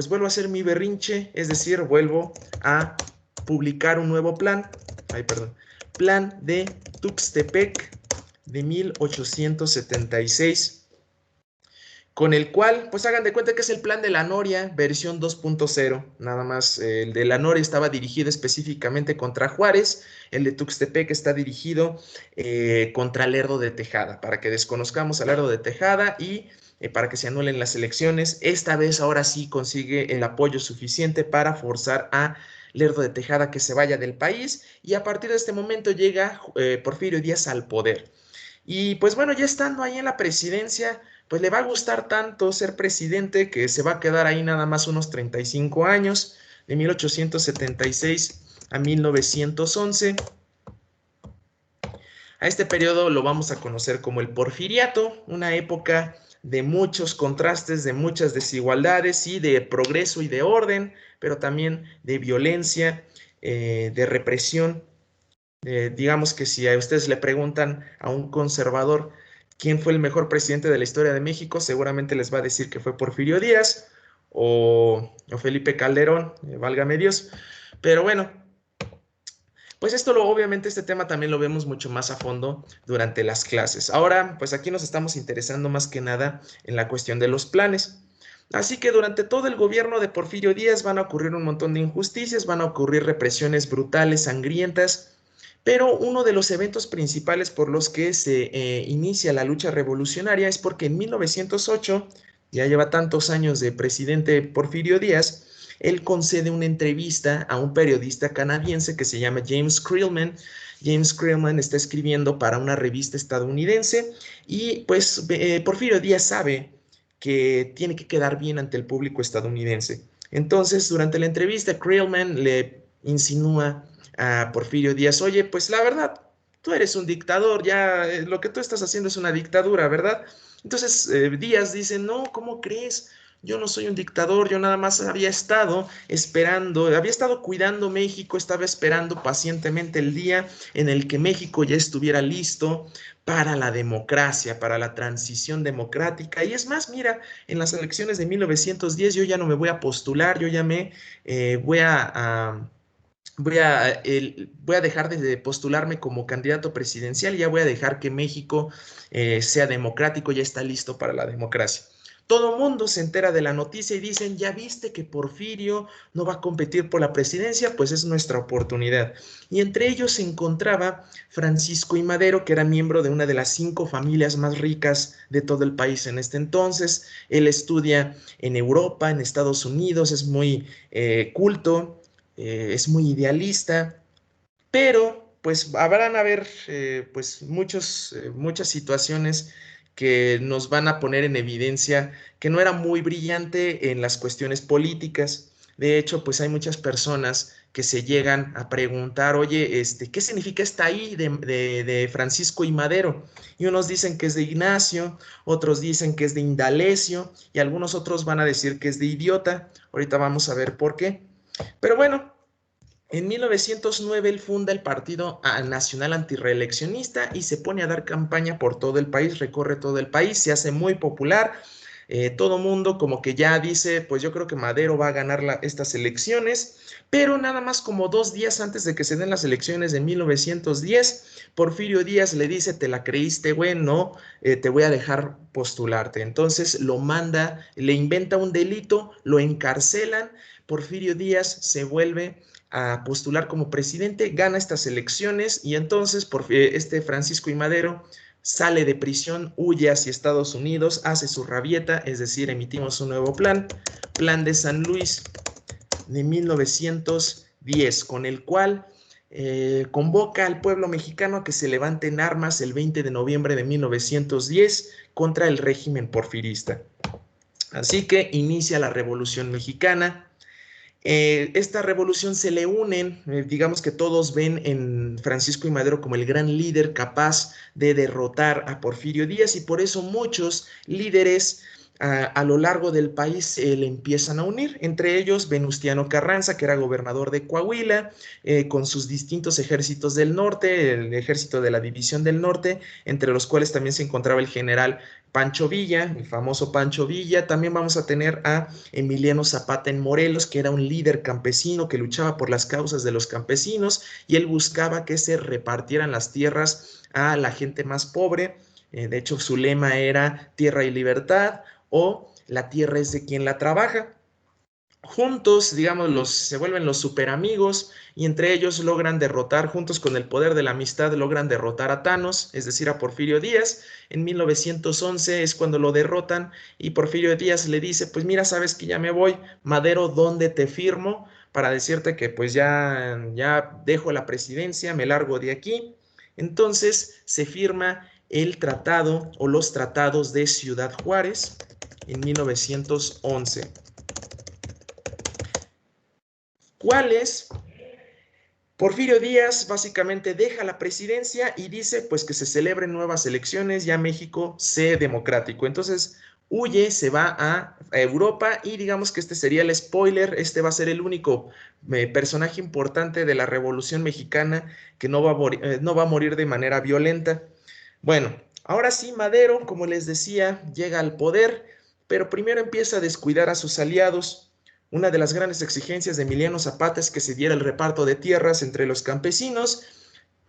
vuelvo a hacer mi berrinche, es decir, vuelvo a publicar un nuevo plan, plan de Tuxtepec de 1876, con el cual, pues hagan de cuenta que es el plan de la Noria, versión 2.0, nada más. El de la Noria estaba dirigido específicamente contra Juárez, el de Tuxtepec está dirigido contra Lerdo de Tejada, para que desconozcamos a Lerdo de Tejada y para que se anulen las elecciones. Esta vez, ahora sí, consigue el apoyo suficiente para forzar a Lerdo de Tejada que se vaya del país, y a partir de este momento llega Porfirio Díaz al poder. Y pues bueno, ya estando ahí en la presidencia, pues le va a gustar tanto ser presidente que se va a quedar ahí nada más unos 35 años, de 1876 a 1911. A este periodo lo vamos a conocer como el Porfiriato, una época de muchos contrastes, de muchas desigualdades y de progreso y de orden, pero también de violencia, de represión. Digamos que si a ustedes le preguntan a un conservador quién fue el mejor presidente de la historia de México, seguramente les va a decir que fue Porfirio Díaz o Felipe Calderón, válgame Dios. Pero bueno, pues obviamente este tema también lo vemos mucho más a fondo durante las clases. Ahora, pues aquí nos estamos interesando más que nada en la cuestión de los planes. Así que durante todo el gobierno de Porfirio Díaz van a ocurrir un montón de injusticias, van a ocurrir represiones brutales, sangrientas, Pero uno de los eventos principales por los que se inicia la lucha revolucionaria es porque en 1908, ya lleva tantos años de presidente Porfirio Díaz, él concede una entrevista a un periodista canadiense que se llama James Creelman. James Creelman está escribiendo para una revista estadounidense y pues Porfirio Díaz sabe que tiene que quedar bien ante el público estadounidense. Entonces, durante la entrevista, Creelman le insinúa a Porfirio Díaz, oye, pues la verdad, tú eres un dictador, ya lo que tú estás haciendo es una dictadura, ¿verdad? Entonces Díaz dice, no, ¿cómo crees? Yo no soy un dictador, yo nada más había estado esperando, había estado cuidando México, estaba esperando pacientemente el día en el que México ya estuviera listo para la democracia, para la transición democrática. Y es más, mira, en las elecciones de 1910 yo ya no me voy a postular, yo ya me voy voy a dejar de postularme como candidato presidencial y ya voy a dejar que México sea democrático, ya está listo para la democracia. Todo mundo se entera de la noticia y dicen, ya viste que Porfirio no va a competir por la presidencia, pues es nuestra oportunidad. Y entre ellos se encontraba Francisco I. Madero, que era miembro de una de las 5 familias más ricas de todo el país en este entonces. Él estudia en Europa, en Estados Unidos, es muy culto, es muy idealista, pero pues habrán a ver pues muchas situaciones que nos van a poner en evidencia que no era muy brillante en las cuestiones políticas. De hecho, pues hay muchas personas que se llegan a preguntar, oye, ¿qué significa esta I de Francisco y Madero? Y unos dicen que es de Ignacio, otros dicen que es de Indalecio, y algunos otros van a decir que es de idiota. Ahorita vamos a ver por qué. Pero bueno, en 1909 él funda el Partido Nacional Antirreeleccionista y se pone a dar campaña por todo el país, recorre todo el país, se hace muy popular. Todo mundo como que ya dice, pues yo creo que Madero va a ganar estas elecciones, pero nada más como 2 días antes de que se den las elecciones de 1910, Porfirio Díaz le dice, te la creíste, güey, no, te voy a dejar postularte. Entonces lo manda, le inventa un delito, lo encarcelan, Porfirio Díaz se vuelve a postular como presidente, gana estas elecciones y entonces este Francisco I. Madero sale de prisión, huye hacia Estados Unidos, hace su rabieta, es decir, emitimos un nuevo plan, Plan de San Luis de 1910, con el cual convoca al pueblo mexicano a que se levante en armas el 20 de noviembre de 1910 contra el régimen porfirista. Así que inicia la Revolución Mexicana. Esta revolución se le unen, digamos que todos ven en Francisco I. Madero como el gran líder capaz de derrotar a Porfirio Díaz y por eso muchos líderes a lo largo del país le empiezan a unir, entre ellos Venustiano Carranza, que era gobernador de Coahuila, con sus distintos ejércitos del norte, el ejército de la División del Norte, entre los cuales también se encontraba el general Pancho Villa, el famoso Pancho Villa. También vamos a tener a Emiliano Zapata en Morelos, que era un líder campesino que luchaba por las causas de los campesinos y él buscaba que se repartieran las tierras a la gente más pobre. De hecho, su lema era tierra y libertad o la tierra es de quien la trabaja. Juntos, digamos, se vuelven los super amigos y entre ellos logran derrotar, juntos con el poder de la amistad, logran derrotar a Thanos, es decir, a Porfirio Díaz. En 1911 es cuando lo derrotan y Porfirio Díaz le dice, pues mira, sabes que ya me voy, Madero, ¿dónde te firmo? Para decirte que pues ya dejo la presidencia, me largo de aquí. Entonces se firma el tratado o los tratados de Ciudad Juárez en 1911. ¿Cuáles? Porfirio Díaz básicamente deja la presidencia y dice pues que se celebren nuevas elecciones, ya México sea democrático. Entonces huye, se va a Europa y digamos que este sería el spoiler, este va a ser el único personaje importante de la Revolución Mexicana que no va a morir de manera violenta. Bueno, ahora sí, Madero, como les decía, llega al poder, pero primero empieza a descuidar a sus aliados. Una de las grandes exigencias de Emiliano Zapata es que se diera el reparto de tierras entre los campesinos.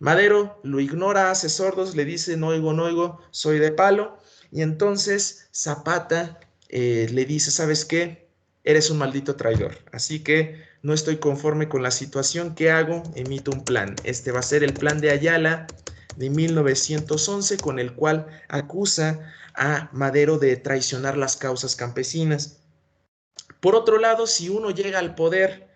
Madero lo ignora, hace sordos, le dice, no oigo, no oigo, soy de palo. Y entonces Zapata le dice, ¿sabes qué? eres un maldito traidor. Así que no estoy conforme con la situación. ¿Qué hago? Emito un plan. Este va a ser el plan de Ayala de 1911, con el cual acusa a Madero de traicionar las causas campesinas. Por otro lado, si uno llega al poder,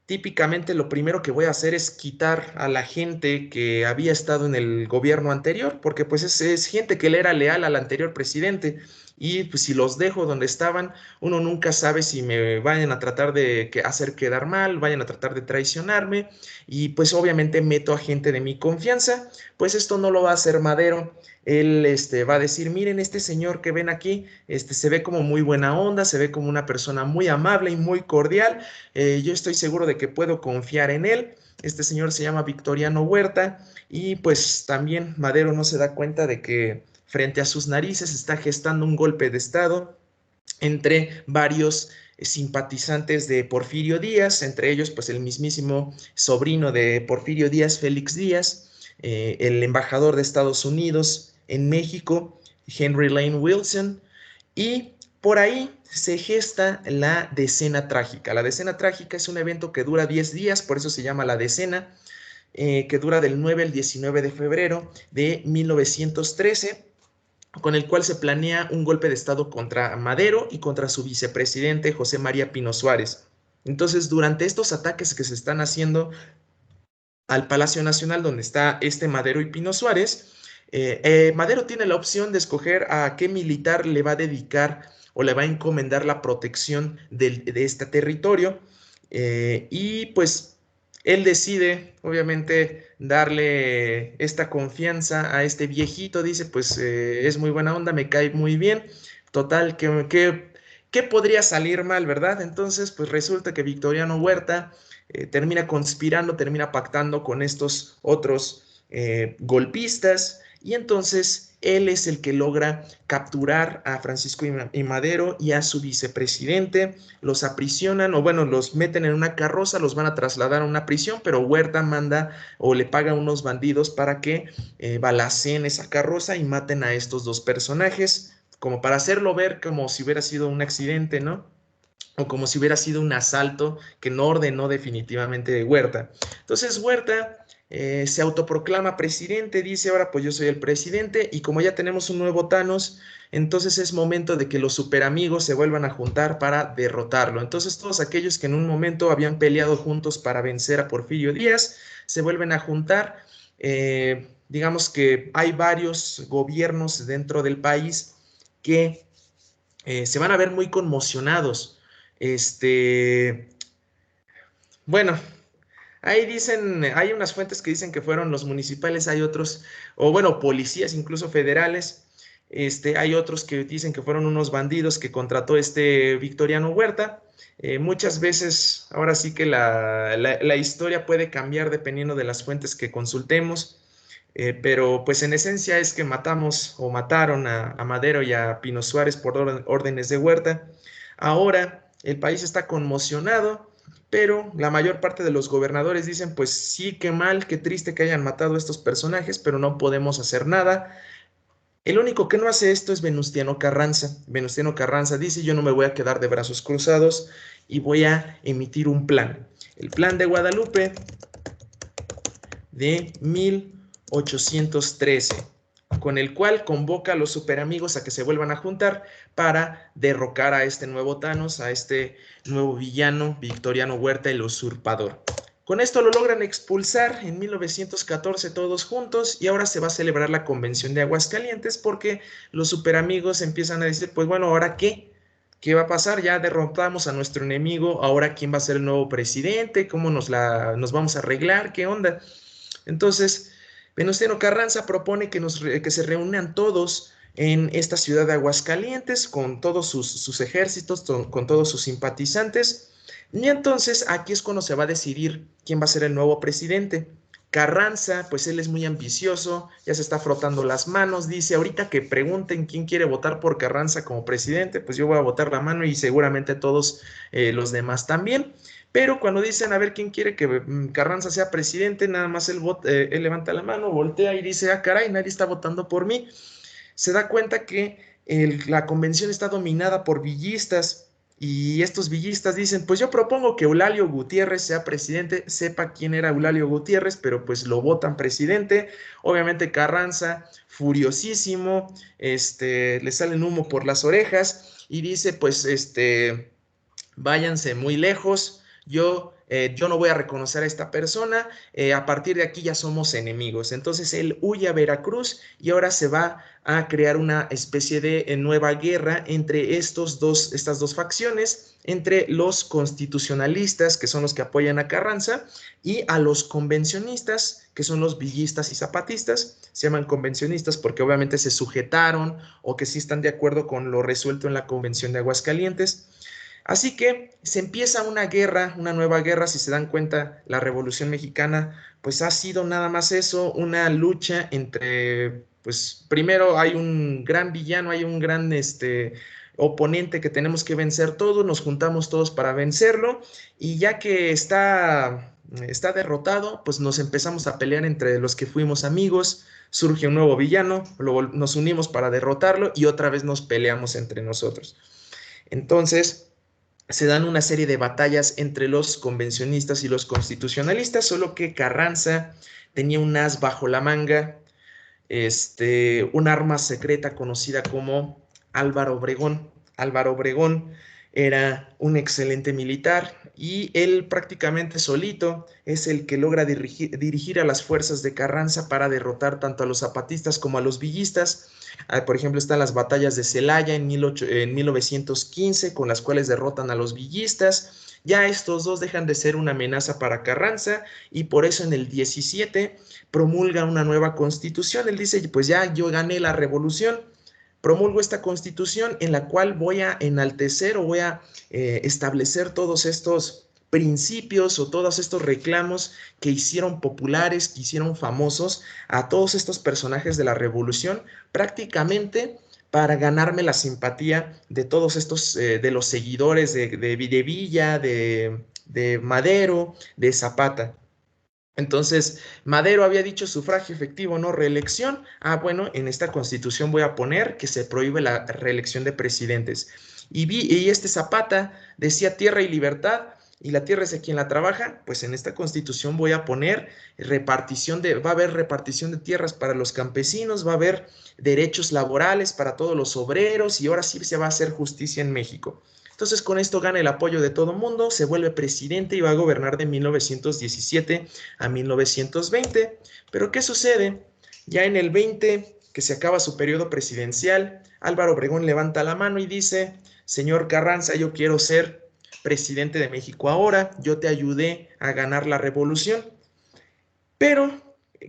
típicamente lo primero que voy a hacer es quitar a la gente que había estado en el gobierno anterior, porque pues es gente que le era leal al anterior presidente. Y pues si los dejo donde estaban, uno nunca sabe si me vayan a tratar de hacer quedar mal, vayan a tratar de traicionarme. Y pues obviamente meto a gente de mi confianza, pues esto no lo va a hacer Madero. Él va a decir, miren, este señor que ven aquí, se ve como muy buena onda, se ve como una persona muy amable y muy cordial. Yo estoy seguro de que puedo confiar en él. Este señor se llama Victoriano Huerta y pues también Madero no se da cuenta de que frente a sus narices está gestando un golpe de estado entre varios simpatizantes de Porfirio Díaz, entre ellos pues el mismísimo sobrino de Porfirio Díaz, Félix Díaz, el embajador de Estados Unidos en México, Henry Lane Wilson, y por ahí se gesta la Decena Trágica. La Decena Trágica es un evento que dura 10 días, por eso se llama la Decena, que dura del 9 al 19 de febrero de 1913, con el cual se planea un golpe de Estado contra Madero y contra su vicepresidente José María Pino Suárez. Entonces, durante estos ataques que se están haciendo al Palacio Nacional, donde está Madero y Pino Suárez, Madero tiene la opción de escoger a qué militar le va a dedicar o le va a encomendar la protección de este territorio. Y pues él decide, obviamente, darle esta confianza a este viejito. Dice, pues es muy buena onda, me cae muy bien. Total, ¿qué podría salir mal, verdad? Entonces, pues resulta que Victoriano Huerta termina conspirando, termina pactando con estos otros golpistas, y entonces él es el que logra capturar a Francisco y Madero y a su vicepresidente. Los aprisionan, o bueno, los meten en una carroza, los van a trasladar a una prisión, pero Huerta manda o le paga a unos bandidos para que balacen esa carroza y maten a estos dos personajes, como para hacerlo ver como si hubiera sido un accidente, ¿no? O como si hubiera sido un asalto que no ordenó definitivamente Huerta. Entonces Huerta se autoproclama presidente, dice, ahora pues yo soy el presidente, y como ya tenemos un nuevo Thanos, entonces es momento de que los superamigos se vuelvan a juntar para derrotarlo. Entonces todos aquellos que en un momento habían peleado juntos para vencer a Porfirio Díaz, se vuelven a juntar. Digamos que hay varios gobiernos dentro del país que se van a ver muy conmocionados. Este, bueno, ahí dicen, hay unas fuentes que dicen que fueron los municipales, hay otros, o bueno, policías incluso federales. Hay otros que dicen que fueron unos bandidos que contrató Victoriano Huerta. Muchas veces, ahora sí que la historia puede cambiar dependiendo de las fuentes que consultemos, pero pues en esencia es que matamos o mataron a Madero y a Pino Suárez por órdenes de Huerta. Ahora el país está conmocionado, pero la mayor parte de los gobernadores dicen, pues sí, qué mal, qué triste que hayan matado a estos personajes, pero no podemos hacer nada. El único que no hace esto es Venustiano Carranza. Venustiano Carranza dice, yo no me voy a quedar de brazos cruzados y voy a emitir un plan. El plan de Guadalupe de 1813, con el cual convoca a los superamigos a que se vuelvan a juntar para derrocar a este nuevo Thanos, a este nuevo villano, Victoriano Huerta, el usurpador. Con esto lo logran expulsar en 1914 todos juntos, y ahora se va a celebrar la convención de Aguascalientes porque los superamigos empiezan a decir, pues bueno, ¿ahora qué? ¿Qué va a pasar? Ya derrotamos a nuestro enemigo, ¿ahora quién va a ser el nuevo presidente? ¿Cómo nos vamos a arreglar? ¿Qué onda? Entonces, Venustiano Carranza propone que se reúnan todos en esta ciudad de Aguascalientes con todos sus ejércitos, con todos sus simpatizantes. Y entonces aquí es cuando se va a decidir quién va a ser el nuevo presidente. Carranza, pues él es muy ambicioso, ya se está frotando las manos, dice, ahorita que pregunten quién quiere votar por Carranza como presidente, pues yo voy a botar la mano y seguramente todos los demás también. Pero cuando dicen a ver quién quiere que Carranza sea presidente, nada más él levanta la mano, voltea y dice, ah, caray, nadie está votando por mí. Se da cuenta que la convención está dominada por villistas, Y estos villistas dicen, pues yo propongo que Eulalio Gutiérrez sea presidente, sepa quién era Eulalio Gutiérrez, pero pues lo votan presidente. Obviamente Carranza, furiosísimo, le salen humo por las orejas y dice, pues, váyanse muy lejos, yo no voy a reconocer a esta persona, a partir de aquí ya somos enemigos. Entonces él huye a Veracruz y ahora se va a crear una especie de nueva guerra entre estas dos facciones, entre los constitucionalistas, que son los que apoyan a Carranza, y a los convencionistas, que son los villistas y zapatistas. Se llaman convencionistas porque obviamente se sujetaron o que sí están de acuerdo con lo resuelto en la Convención de Aguascalientes. Así que se empieza una guerra, una nueva guerra. Si se dan cuenta, la Revolución Mexicana, pues ha sido nada más eso, una lucha entre, pues primero hay un gran villano, hay un gran oponente que tenemos que vencer todos, nos juntamos todos para vencerlo, y ya que está derrotado, pues nos empezamos a pelear entre los que fuimos amigos, surge un nuevo villano, luego nos unimos para derrotarlo y otra vez nos peleamos entre nosotros. Entonces se dan una serie de batallas entre los convencionistas y los constitucionalistas, solo que Carranza tenía un as bajo la manga, un arma secreta conocida como Álvaro Obregón. Álvaro Obregón era un excelente militar y él prácticamente solito es el que logra dirigir a las fuerzas de Carranza para derrotar tanto a los zapatistas como a los villistas. Por ejemplo, están las batallas de Celaya en 1915, con las cuales derrotan a los villistas. Ya estos dos dejan de ser una amenaza para Carranza y por eso en el 17 promulga una nueva constitución. Él dice, pues ya yo gané la revolución, promulgo esta constitución en la cual voy a enaltecer o voy a establecer todos estos principios o todos estos reclamos que hicieron populares, que hicieron famosos a todos estos personajes de la revolución, prácticamente para ganarme la simpatía de todos estos, de los seguidores de Villa, de Madero, de Zapata. Entonces, Madero había dicho sufragio efectivo, no reelección. Bueno, en esta constitución voy a poner que se prohíbe la reelección de presidentes. Y este Zapata decía tierra y libertad, y la tierra es de quien la trabaja. Pues en esta constitución voy a poner va a haber repartición de tierras para los campesinos, va a haber derechos laborales para todos los obreros, y ahora sí se va a hacer justicia en México. Entonces con esto gana el apoyo de todo el mundo, se vuelve presidente y va a gobernar de 1917 a 1920. Pero ¿qué sucede? Ya en el 20, que se acaba su periodo presidencial, Álvaro Obregón levanta la mano y dice, señor Carranza, yo quiero ser presidente de México ahora, yo te ayudé a ganar la revolución. Pero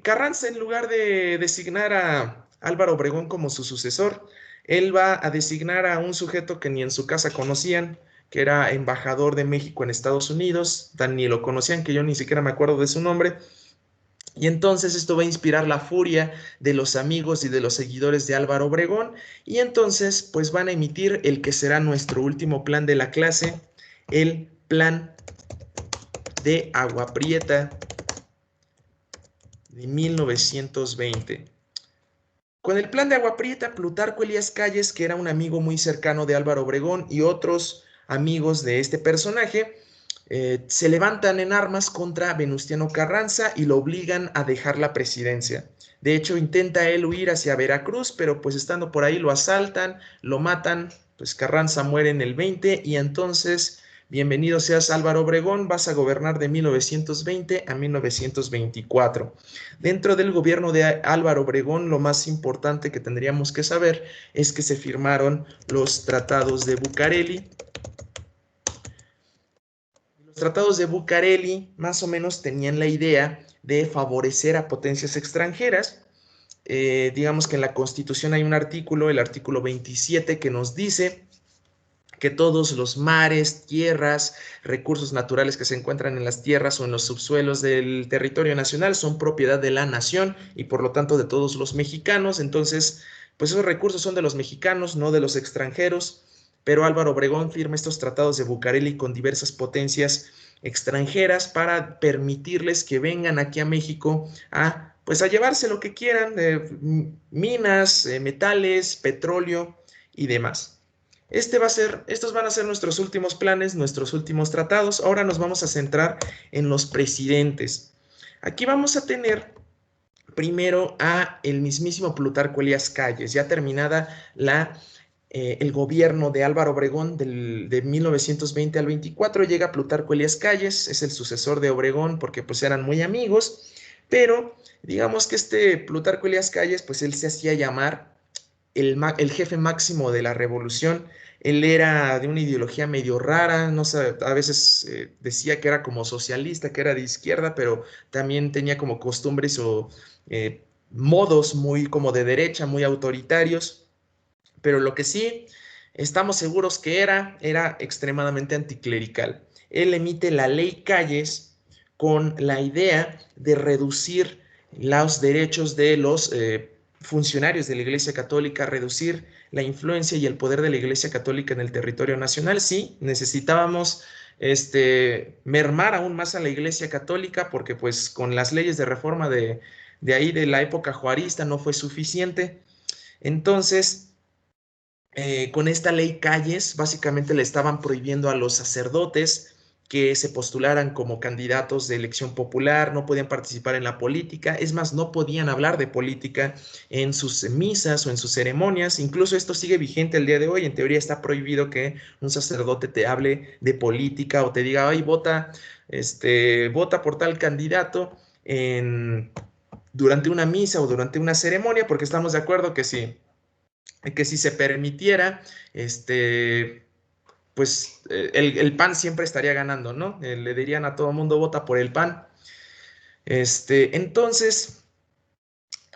Carranza, en lugar de designar a Álvaro Obregón como su sucesor, él va a designar a un sujeto que ni en su casa conocían, que era embajador de México en Estados Unidos, tan ni lo conocían que yo ni siquiera me acuerdo de su nombre. Y entonces esto va a inspirar la furia de los amigos y de los seguidores de Álvaro Obregón, y entonces pues van a emitir el que será nuestro último plan de la clase, el plan de Agua Prieta de 1920. Con el plan de Agua Prieta, Plutarco Elías Calles, que era un amigo muy cercano de Álvaro Obregón, y otros amigos de este personaje, se levantan en armas contra Venustiano Carranza y lo obligan a dejar la presidencia. De hecho, intenta él huir hacia Veracruz, pero pues estando por ahí lo asaltan, lo matan, pues Carranza muere en el 20 y entonces, bienvenido seas Álvaro Obregón, vas a gobernar de 1920 a 1924. Dentro del gobierno de Álvaro Obregón, lo más importante que tendríamos que saber es que se firmaron los tratados de Bucareli. Los tratados de Bucareli más o menos tenían la idea de favorecer a potencias extranjeras. Digamos que en la Constitución hay un artículo, el artículo 27, que nos dice que todos los mares, tierras, recursos naturales que se encuentran en las tierras o en los subsuelos del territorio nacional son propiedad de la nación y por lo tanto de todos los mexicanos. Entonces, pues esos recursos son de los mexicanos, no de los extranjeros. Pero Álvaro Obregón firma estos tratados de Bucareli con diversas potencias extranjeras para permitirles que vengan aquí a México pues a llevarse lo que quieran, minas, metales, petróleo y demás. Estos van a ser nuestros últimos planes, nuestros últimos tratados. Ahora nos vamos a centrar en los presidentes. Aquí vamos a tener primero a el mismísimo Plutarco Elías Calles, ya terminada el gobierno de Álvaro Obregón de 1920 al 24, llega Plutarco Elías Calles, es el sucesor de Obregón porque pues eran muy amigos, pero digamos que este Plutarco Elías Calles, pues él se hacía llamar el jefe máximo de la revolución. Él era de una ideología medio rara, no sé, a veces decía que era como socialista, que era de izquierda, pero también tenía como costumbres o eh, modos muy como de derecha, muy autoritarios. Pero lo que sí estamos seguros que era extremadamente anticlerical. Él emite la ley Calles con la idea de reducir los derechos de los funcionarios de la Iglesia Católica, reducir la influencia y el poder de la Iglesia Católica en el territorio nacional. Sí, necesitábamos mermar aún más a la Iglesia Católica porque pues con las leyes de reforma de ahí de la época juarista no fue suficiente. Entonces, con esta ley Calles, básicamente le estaban prohibiendo a los sacerdotes que se postularan como candidatos de elección popular, no podían participar en la política, es más, no podían hablar de política en sus misas o en sus ceremonias, incluso esto sigue vigente el día de hoy, en teoría está prohibido que un sacerdote te hable de política o te diga, ay, vota por tal candidato durante una misa o durante una ceremonia, porque estamos de acuerdo que si se permitiera, pues el PAN siempre estaría ganando, ¿no? Le dirían a todo mundo, vota por el PAN. Entonces,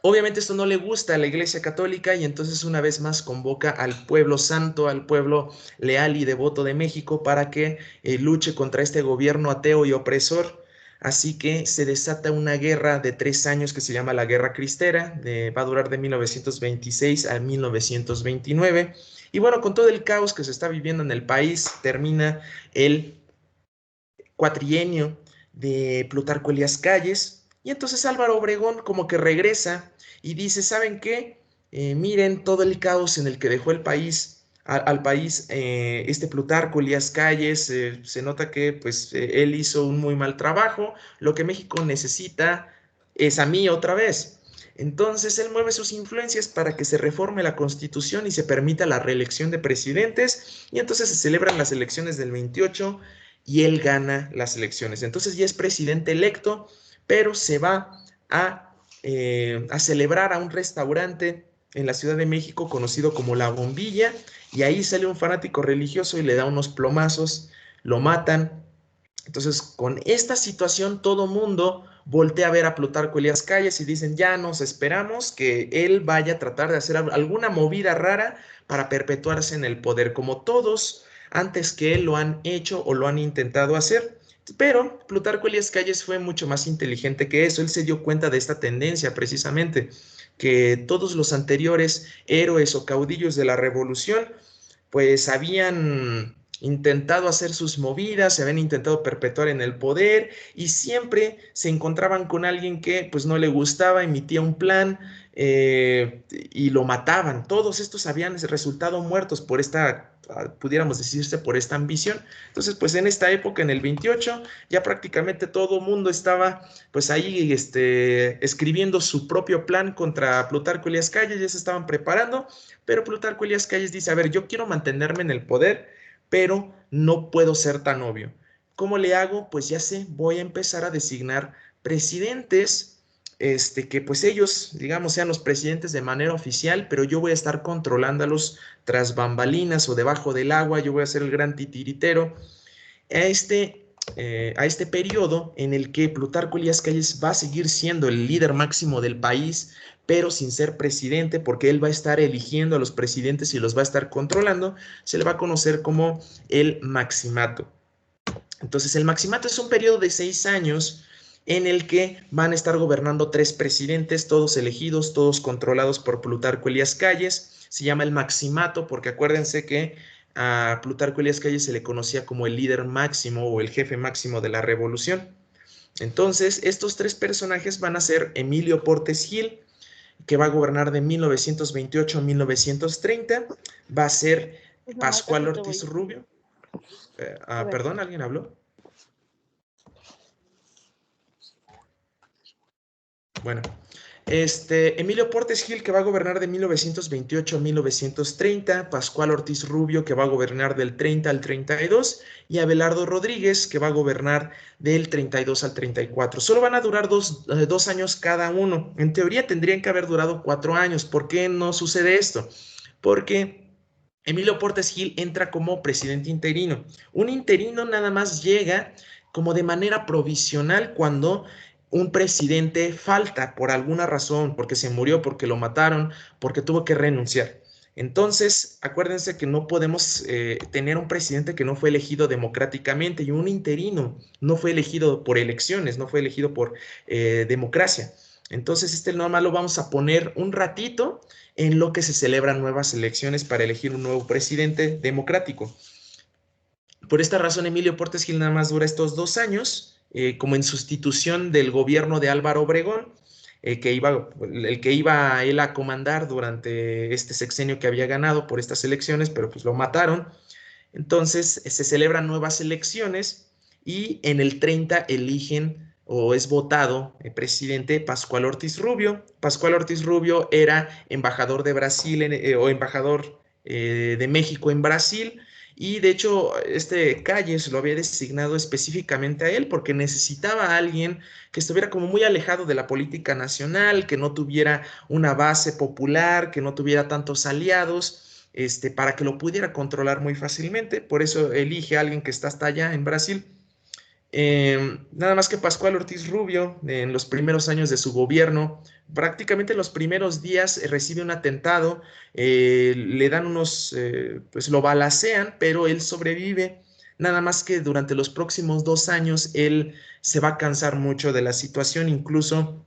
obviamente esto no le gusta a la Iglesia Católica y entonces una vez más convoca al pueblo santo, al pueblo leal y devoto de México para que luche contra este gobierno ateo y opresor. Así que se desata una guerra de 3 años que se llama la Guerra Cristera, va a durar de 1926 a 1929. Y bueno, con todo el caos que se está viviendo en el país, termina el cuatrienio de Plutarco Elías Calles. Y entonces Álvaro Obregón como que regresa y dice, ¿saben qué? Miren todo el caos en el que dejó el país, al país este Plutarco Elías Calles, se nota que pues él hizo un muy mal trabajo, lo que México necesita es a mí otra vez. Entonces él mueve sus influencias para que se reforme la constitución y se permita la reelección de presidentes y entonces se celebran las elecciones del 28 y él gana las elecciones. Entonces ya es presidente electo, pero se va a celebrar a un restaurante en la Ciudad de México conocido como La Bombilla y ahí sale un fanático religioso y le da unos plomazos, lo matan. Entonces, con esta situación, todo mundo voltea a ver a Plutarco Elías Calles y dicen, ya nos esperamos que él vaya a tratar de hacer alguna movida rara para perpetuarse en el poder, como todos antes que él lo han hecho o lo han intentado hacer. Pero Plutarco Elías Calles fue mucho más inteligente que eso. Él se dio cuenta de esta tendencia precisamente, que todos los anteriores héroes o caudillos de la revolución pues habían intentado hacer sus movidas, se habían intentado perpetuar en el poder y siempre se encontraban con alguien que pues no le gustaba, emitía un plan y lo mataban. Todos estos habían resultado muertos por pudiéramos decirse, por esta ambición. Entonces, pues en esta época, en el 28, ya prácticamente todo el mundo estaba pues ahí escribiendo su propio plan contra Plutarco Elías Calles, ya se estaban preparando, pero Plutarco Elías Calles dice, a ver, yo quiero mantenerme en el poder, pero no puedo ser tan obvio. ¿Cómo le hago? Pues ya sé, voy a empezar a designar presidentes, que pues ellos, digamos, sean los presidentes de manera oficial, pero yo voy a estar controlándolos tras bambalinas o debajo del agua, yo voy a ser el gran titiritero. A este periodo en el que Plutarco Elías Calles va a seguir siendo el líder máximo del país, pero sin ser presidente, porque él va a estar eligiendo a los presidentes y los va a estar controlando, se le va a conocer como el maximato. Entonces, el maximato es un periodo de 6 años en el que van a estar gobernando 3 presidentes, todos elegidos, todos controlados por Plutarco Elías Calles. Se llama el maximato porque acuérdense que a Plutarco Elías Calles se le conocía como el líder máximo o el jefe máximo de la revolución. Entonces, estos 3 personajes van a ser Emilio Portes Gil, que va a gobernar de 1928 a 1930, va a ser Pues nada más Pascual casi te Ortiz voy. Rubio. Perdón, ¿alguien habló? Bueno, Emilio Portes Gil, que va a gobernar de 1928 a 1930, Pascual Ortiz Rubio, que va a gobernar del 30 al 32, y Abelardo Rodríguez, que va a gobernar del 32 al 34. Solo van a durar dos años cada uno. En teoría tendrían que haber durado 4 años. ¿Por qué no sucede esto? Porque Emilio Portes Gil entra como presidente interino. Un interino nada más llega como de manera provisional cuando un presidente falta por alguna razón, porque se murió, porque lo mataron, porque tuvo que renunciar. Entonces, acuérdense que no podemos tener un presidente que no fue elegido democráticamente y un interino no fue elegido por elecciones, no fue elegido por democracia. Entonces, nomás lo vamos a poner un ratito en lo que se celebran nuevas elecciones para elegir un nuevo presidente democrático. Por esta razón, Emilio Portes Gil nada más dura estos 2 años, como en sustitución del gobierno de Álvaro Obregón, el que iba él a comandar durante este sexenio que había ganado por estas elecciones, pero pues lo mataron. Entonces se celebran nuevas elecciones y en el 30 eligen o es votado el presidente Pascual Ortiz Rubio. Pascual Ortiz Rubio era embajador de Brasil o embajador de México en Brasil. Y de hecho, Calles lo había designado específicamente a él porque necesitaba a alguien que estuviera como muy alejado de la política nacional, que no tuviera una base popular, que no tuviera tantos aliados, para que lo pudiera controlar muy fácilmente. Por eso elige a alguien que está hasta allá en Brasil. Nada más que Pascual Ortiz Rubio, en los primeros años de su gobierno, prácticamente en los primeros días recibe un atentado, le dan pues lo balacean, pero él sobrevive. Nada más que durante los próximos 2 años él se va a cansar mucho de la situación, incluso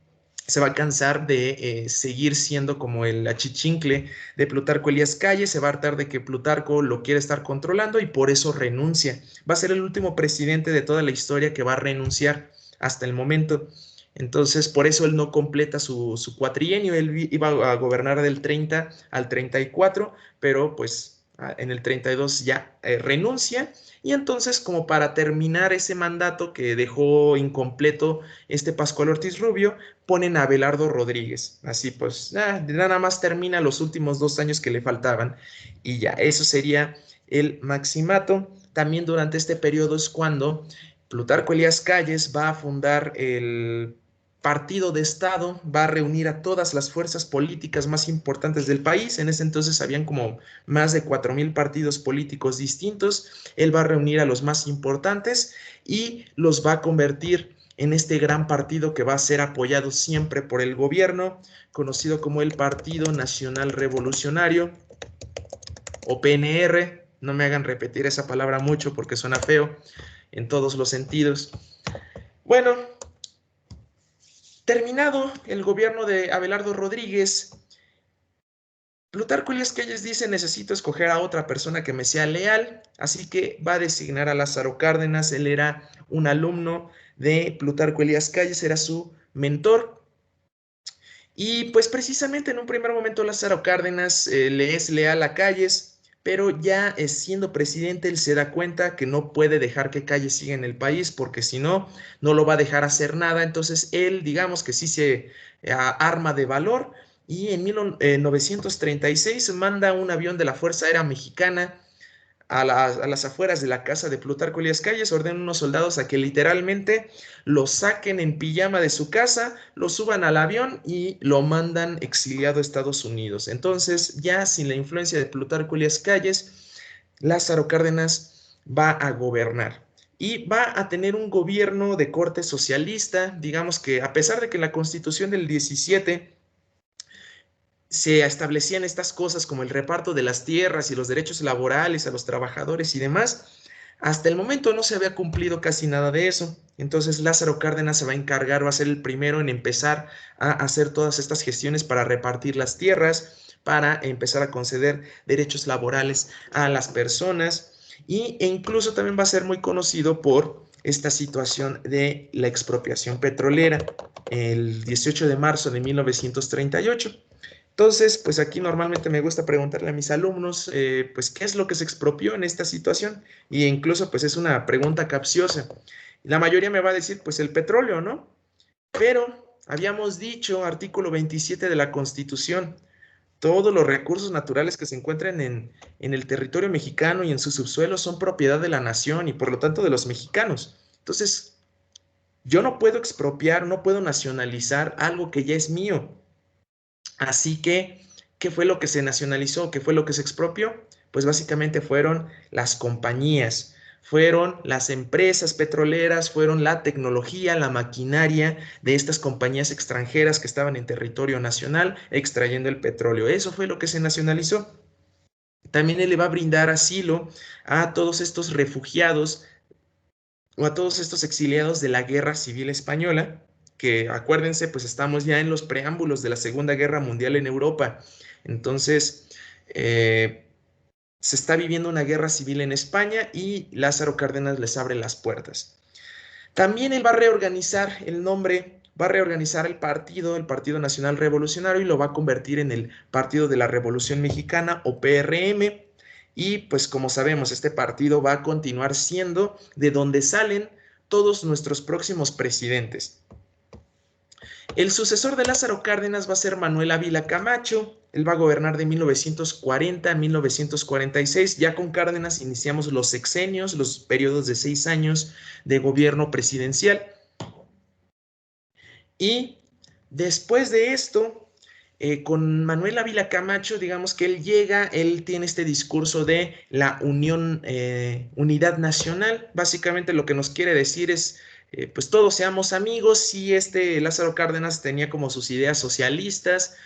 se va a cansar de seguir siendo como el achichincle de Plutarco Elías Calles, se va a hartar de que Plutarco lo quiere estar controlando y por eso renuncia. Va a ser el último presidente de toda la historia que va a renunciar hasta el momento. Entonces, por eso él no completa su cuatrienio, él iba a gobernar del 30 al 34, pero pues en el 32 ya renuncia. Y entonces, como para terminar ese mandato que dejó incompleto Pascual Ortiz Rubio, ponen a Abelardo Rodríguez. Así pues, nada más termina los últimos 2 años que le faltaban y ya, eso sería el maximato. También durante este periodo es cuando Plutarco Elías Calles va a fundar el Partido de Estado, va a reunir a todas las fuerzas políticas más importantes del país. En ese entonces habían como más de 4,000 partidos políticos distintos. Él va a reunir a los más importantes y los va a convertir en este gran partido que va a ser apoyado siempre por el gobierno, conocido como el Partido Nacional Revolucionario, o PNR. No me hagan repetir esa palabra mucho porque suena feo en todos los sentidos. Bueno, terminado el gobierno de Abelardo Rodríguez, Plutarco Elías Calles dice: necesito escoger a otra persona que me sea leal, así que va a designar a Lázaro Cárdenas. Él era un alumno de Plutarco Elías Calles, era su mentor. Y pues precisamente en un primer momento Lázaro Cárdenas le es leal a Calles, pero ya siendo presidente él se da cuenta que no puede dejar que Calles siga en el país porque si no, no lo va a dejar hacer nada. Entonces él, digamos que sí se arma de valor y en 1936 manda un avión de la Fuerza Aérea Mexicana a las afueras de la casa de Plutarco Elías Calles, ordena a unos soldados a que literalmente lo saquen en pijama de su casa, lo suban al avión y lo mandan exiliado a Estados Unidos. Entonces, ya sin la influencia de Plutarco Elías Calles, Lázaro Cárdenas va a gobernar. Y va a tener un gobierno de corte socialista, digamos que a pesar de que en la Constitución del 17 se establecían estas cosas como el reparto de las tierras y los derechos laborales a los trabajadores y demás, hasta el momento no se había cumplido casi nada de eso. Entonces Lázaro Cárdenas se va a encargar, va a ser el primero en empezar a hacer todas estas gestiones para repartir las tierras, para empezar a conceder derechos laborales a las personas e incluso también va a ser muy conocido por esta situación de la expropiación petrolera el 18 de marzo de 1938. Entonces, pues aquí normalmente me gusta preguntarle a mis alumnos, pues, ¿qué es lo que se expropió en esta situación? Y incluso, pues, es una pregunta capciosa. La mayoría me va a decir, pues, el petróleo, ¿no? Pero habíamos dicho, artículo 27 de la Constitución, todos los recursos naturales que se encuentran en el territorio mexicano y en su subsuelo son propiedad de la nación y por lo tanto de los mexicanos. Entonces, yo no puedo expropiar, no puedo nacionalizar algo que ya es mío. Así que, ¿qué fue lo que se nacionalizó? ¿Qué fue lo que se expropió? Pues básicamente fueron las compañías, fueron las empresas petroleras, fueron la tecnología, la maquinaria de estas compañías extranjeras que estaban en territorio nacional extrayendo el petróleo. Eso fue lo que se nacionalizó. También él le va a brindar asilo a todos estos refugiados o a todos estos exiliados de la Guerra Civil Española, que acuérdense, pues estamos ya en los preámbulos de la Segunda Guerra Mundial en Europa. Entonces, se está viviendo una guerra civil en España y Lázaro Cárdenas les abre las puertas. También él va a reorganizar el nombre, va a reorganizar el Partido Nacional Revolucionario, y lo va a convertir en el Partido de la Revolución Mexicana o PRM. Y pues como sabemos, este partido va a continuar siendo de donde salen todos nuestros próximos presidentes. El sucesor de Lázaro Cárdenas va a ser Manuel Ávila Camacho. Él va a gobernar de 1940 a 1946. Ya con Cárdenas iniciamos los sexenios, los periodos de 6 años de gobierno presidencial. Y después de esto, con Manuel Ávila Camacho, digamos que él llega, él tiene este discurso de la unidad nacional. Básicamente lo que nos quiere decir es, pues todos seamos amigos. Sí, Lázaro Cárdenas tenía como sus ideas socialistas,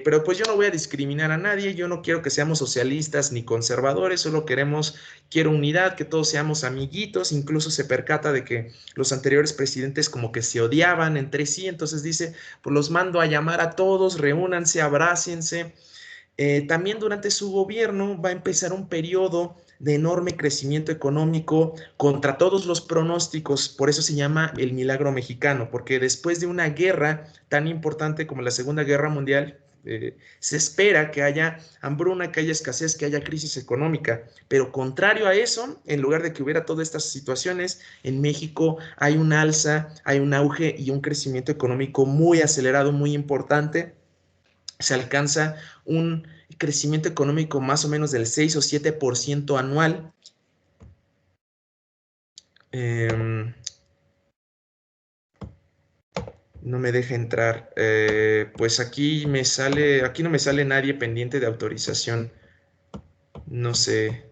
pero pues yo no voy a discriminar a nadie, yo no quiero que seamos socialistas ni conservadores, solo quiero unidad, que todos seamos amiguitos. Incluso se percata de que los anteriores presidentes como que se odiaban entre sí, entonces dice, pues los mando a llamar a todos, reúnanse, abrácense. También durante su gobierno va a empezar un periodo de enorme crecimiento económico contra todos los pronósticos. Por eso se llama el milagro mexicano, porque después de una guerra tan importante como la Segunda Guerra Mundial, se espera que haya hambruna, que haya escasez, que haya crisis económica. Pero contrario a eso, en lugar de que hubiera todas estas situaciones, en México hay un alza, hay un auge y un crecimiento económico muy acelerado, muy importante. Se alcanza un crecimiento económico más o menos del 6 o 7% anual. No me deja entrar. Pues aquí no me sale nadie pendiente de autorización. No sé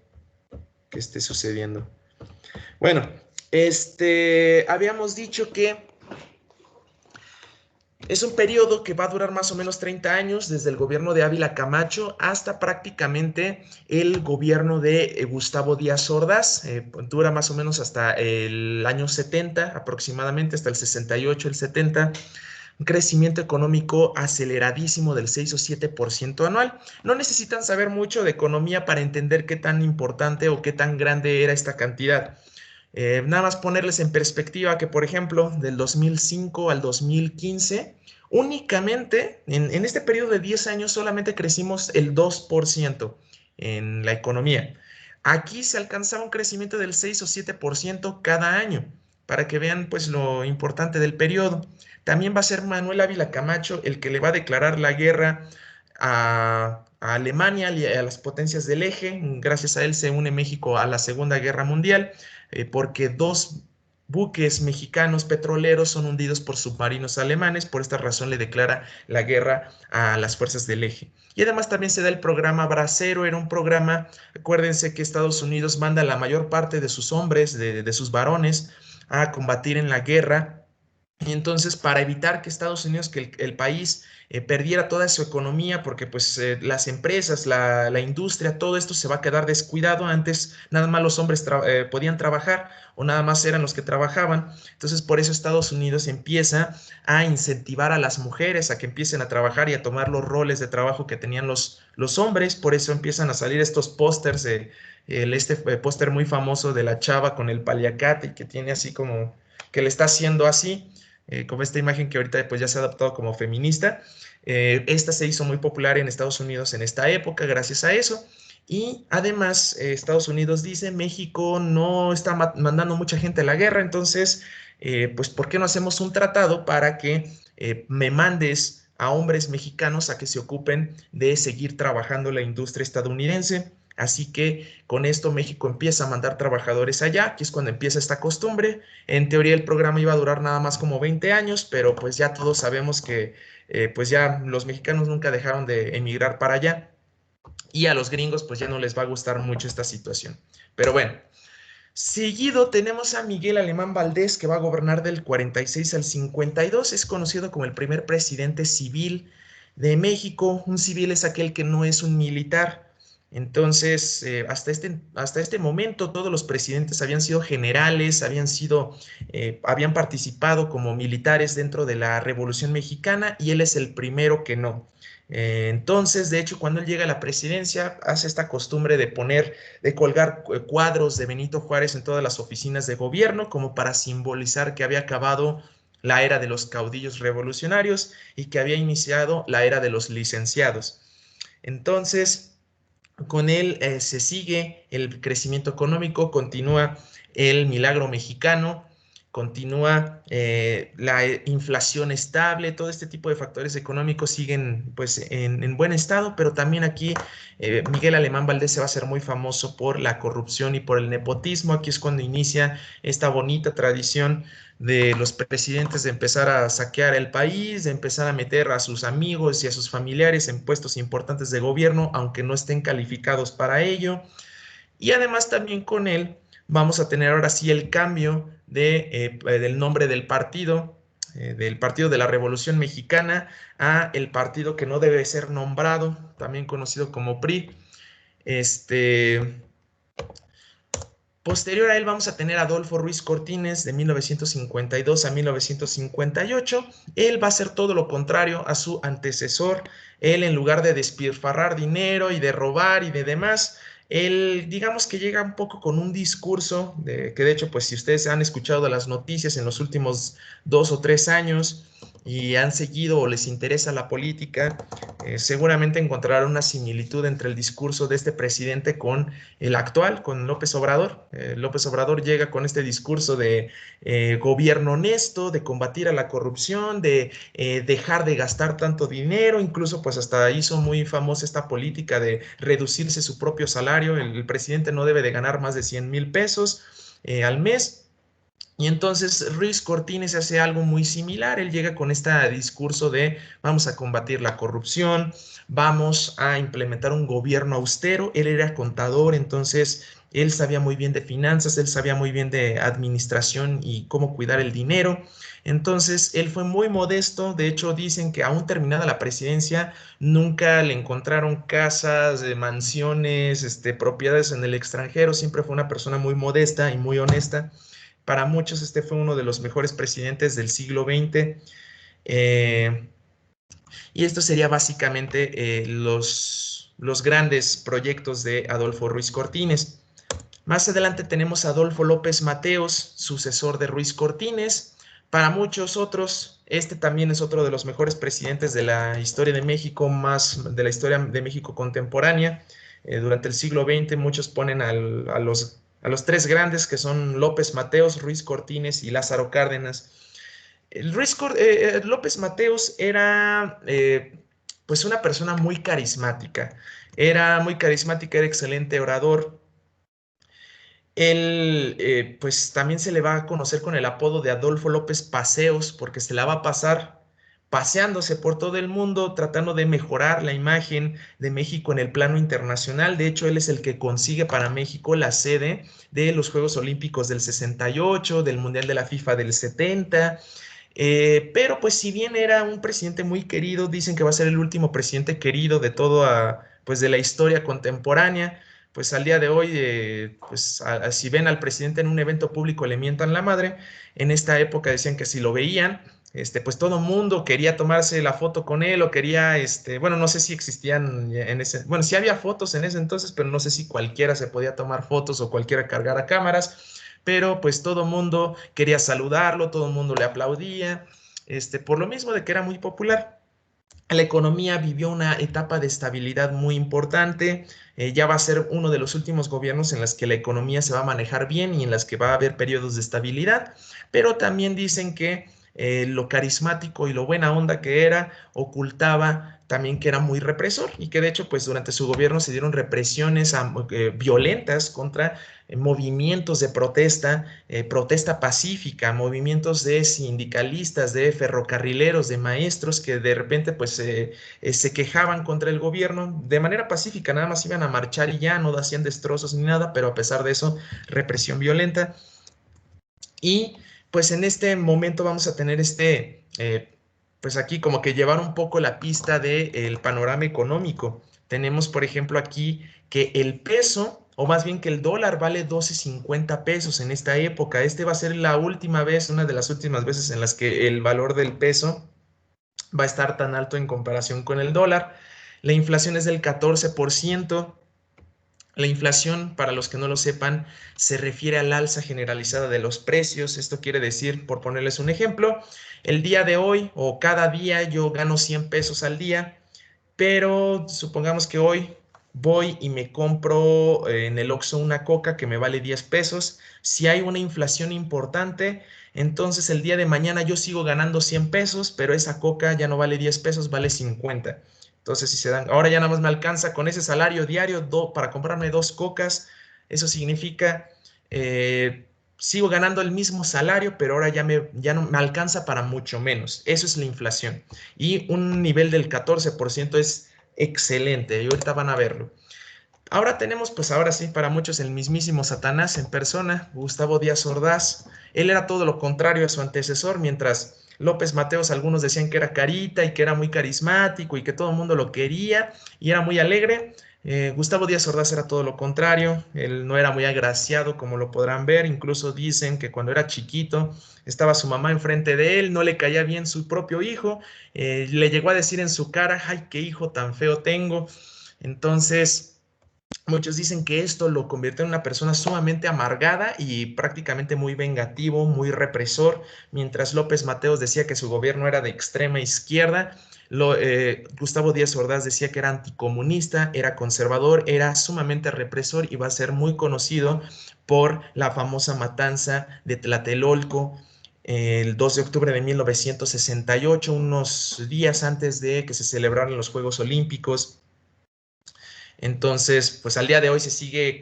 qué esté sucediendo. Bueno, habíamos dicho que es un periodo que va a durar más o menos 30 años, desde el gobierno de Ávila Camacho hasta prácticamente el gobierno de Gustavo Díaz Ordaz. Dura más o menos hasta el año 70 aproximadamente, hasta el 68, el 70. Un crecimiento económico aceleradísimo del 6 o 7% anual. No necesitan saber mucho de economía para entender qué tan importante o qué tan grande era esta cantidad. Nada más ponerles en perspectiva que, por ejemplo, del 2005 al 2015, únicamente en este periodo de 10 años solamente crecimos el 2% en la economía. Aquí se alcanzaba un crecimiento del 6 o 7% cada año, para que vean pues lo importante del periodo. También va a ser Manuel Ávila Camacho el que le va a declarar la guerra a Alemania y a las potencias del eje. Gracias a él se une México a la Segunda Guerra Mundial, porque dos buques mexicanos petroleros son hundidos por submarinos alemanes. Por esta razón le declara la guerra a las fuerzas del eje. Y además también se da el programa Bracero. Era un programa, acuérdense que Estados Unidos manda la mayor parte de sus hombres, de sus varones, a combatir en la guerra. Y entonces, para evitar que Estados Unidos, que el país perdiera toda su economía, porque pues las empresas, la industria, todo esto se va a quedar descuidado. Antes nada más los hombres podían trabajar, o nada más eran los que trabajaban. Entonces, por eso Estados Unidos empieza a incentivar a las mujeres a que empiecen a trabajar y a tomar los roles de trabajo que tenían los hombres. Por eso empiezan a salir estos pósters, póster muy famoso de la chava con el paliacate, y que tiene así como que le está haciendo así, como esta imagen que ahorita pues ya se ha adaptado como feminista. Esta se hizo muy popular en Estados Unidos en esta época gracias a eso. Y además, Estados Unidos dice, México no está mandando mucha gente a la guerra, entonces, pues, ¿por qué no hacemos un tratado para que me mandes a hombres mexicanos a que se ocupen de seguir trabajando la industria estadounidense? Así que con esto México empieza a mandar trabajadores allá, aquí es cuando empieza esta costumbre. En teoría el programa iba a durar nada más como 20 años, pero pues ya todos sabemos que pues ya los mexicanos nunca dejaron de emigrar para allá y a los gringos pues ya no les va a gustar mucho esta situación. Pero bueno, seguido tenemos a Miguel Alemán Valdés, que va a gobernar del 46 al 52. Es conocido como el primer presidente civil de México. Un civil es aquel que no es un militar. Entonces, hasta este momento, todos los presidentes habían sido generales, habían participado como militares dentro de la Revolución Mexicana y él es el primero que no. Entonces, de hecho, cuando él llega a la presidencia, hace esta costumbre de colgar cuadros de Benito Juárez en todas las oficinas de gobierno, como para simbolizar que había acabado la era de los caudillos revolucionarios y que había iniciado la era de los licenciados. Entonces, con él se sigue el crecimiento económico, continúa el milagro mexicano, continúa la inflación estable, todo este tipo de factores económicos siguen pues en buen estado, pero también aquí Miguel Alemán Valdés se va a hacer muy famoso por la corrupción y por el nepotismo. Aquí es cuando inicia esta bonita tradición de los presidentes de empezar a saquear el país, de empezar a meter a sus amigos y a sus familiares en puestos importantes de gobierno, aunque no estén calificados para ello. Y además también con él vamos a tener ahora sí el cambio del nombre del Partido de la Revolución Mexicana, a el partido que no debe ser nombrado, también conocido como PRI. Este, Posterior a él vamos a tener a Adolfo Ruiz Cortines de 1952 a 1958. Él va a hacer todo lo contrario a su antecesor. Él, en lugar de despilfarrar dinero y de robar y de demás, él, digamos que llega un poco con un discurso que de hecho, pues si ustedes han escuchado las noticias en los últimos 2 o 3 años y han seguido o les interesa la política, seguramente encontrarán una similitud entre el discurso de este presidente con el actual, con López Obrador. López Obrador llega con este discurso de gobierno honesto, de combatir a la corrupción, de dejar de gastar tanto dinero, incluso pues hasta hizo muy famosa esta política de reducirse su propio salario. El presidente no debe de ganar más de 100,000 pesos al mes. Y entonces Ruiz Cortines hace algo muy similar. Él llega con este discurso de vamos a combatir la corrupción, vamos a implementar un gobierno austero. Él era contador, entonces él sabía muy bien de finanzas, él sabía muy bien de administración y cómo cuidar el dinero. Entonces él fue muy modesto. De hecho, dicen que aún terminada la presidencia, nunca le encontraron casas, mansiones, propiedades en el extranjero. Siempre fue una persona muy modesta y muy honesta. Para muchos este fue uno de los mejores presidentes del siglo XX. eh, y esto sería básicamente los grandes proyectos de Adolfo Ruiz Cortines. Más adelante tenemos a Adolfo López Mateos, sucesor de Ruiz Cortines. Para muchos otros, este también es otro de los mejores presidentes de la historia de México, más de la historia de México contemporánea. Durante el siglo XX muchos ponen a los tres grandes que son López Mateos, Ruiz Cortines y Lázaro Cárdenas. López Mateos era pues una persona muy carismática. Era muy carismática, era excelente orador. Él, pues también se le va a conocer con el apodo de Adolfo López Paseos, porque se la va a pasar paseándose por todo el mundo, tratando de mejorar la imagen de México en el plano internacional. De hecho, él es el que consigue para México la sede de los Juegos Olímpicos del 68, del Mundial de la FIFA del 70. Pero pues si bien era un presidente muy querido, dicen que va a ser el último presidente querido de pues de la historia contemporánea. Pues al día de hoy, pues si ven al presidente en un evento público le mientan la madre. En esta época decían que si lo veían, pues todo mundo quería tomarse la foto con él o quería, bueno, no sé si existían bueno, sí había fotos en ese entonces, pero no sé si cualquiera se podía tomar fotos o cualquiera cargara cámaras, pero pues todo mundo quería saludarlo, todo mundo le aplaudía, por lo mismo de que era muy popular. La economía vivió una etapa de estabilidad muy importante. Ya va a ser uno de los últimos gobiernos en los que la economía se va a manejar bien y en las que va a haber periodos de estabilidad, pero también dicen que lo carismático y lo buena onda que era ocultaba también que era muy represor y que de hecho pues durante su gobierno se dieron represiones violentas contra movimientos de protesta, protesta pacífica, movimientos de sindicalistas, de ferrocarrileros, de maestros que de repente pues se quejaban contra el gobierno de manera pacífica, nada más iban a marchar y ya no hacían destrozos ni nada, pero a pesar de eso, represión violenta. Y pues en este momento vamos a tener pues aquí como que llevar un poco la pista del panorama económico. Tenemos, por ejemplo, aquí que el peso, o más bien que el dólar vale 12.50 pesos en esta época. Este va a ser la última vez, una de las últimas veces en las que el valor del peso va a estar tan alto en comparación con el dólar. La inflación es del 14%. La inflación, para los que no lo sepan, se refiere al alza generalizada de los precios. Esto quiere decir, por ponerles un ejemplo, el día de hoy o cada día yo gano 100 pesos al día, pero supongamos que hoy voy y me compro en el Oxxo una coca que me vale 10 pesos. Si hay una inflación importante, entonces el día de mañana yo sigo ganando 100 pesos, pero esa coca ya no vale 10 pesos, vale 50. Entonces, si se dan, ahora ya nada más me alcanza con ese salario diario para comprarme dos cocas. Eso significa, sigo ganando el mismo salario, pero ahora ya no me alcanza para mucho menos. Eso es la inflación. Y un nivel del 14% es excelente. Y ahorita van a verlo. Ahora tenemos, pues ahora sí, para muchos el mismísimo Satanás en persona, Gustavo Díaz Ordaz. Él era todo lo contrario a su antecesor, mientras López Mateos algunos decían que era carita y que era muy carismático y que todo el mundo lo quería y era muy alegre. Gustavo Díaz Ordaz era todo lo contrario, él no era muy agraciado como lo podrán ver, incluso dicen que cuando era chiquito estaba su mamá enfrente de él, no le caía bien su propio hijo, le llegó a decir en su cara, ay, qué hijo tan feo tengo. Entonces... Muchos dicen que esto lo convierte en una persona sumamente amargada y prácticamente muy vengativo, muy represor, mientras López Mateos decía que su gobierno era de extrema izquierda. Gustavo Díaz Ordaz decía que era anticomunista, era conservador, era sumamente represor y va a ser muy conocido por la famosa matanza de Tlatelolco el 2 de octubre de 1968, unos días antes de que se celebraran los Juegos Olímpicos. Entonces, pues al día de hoy se sigue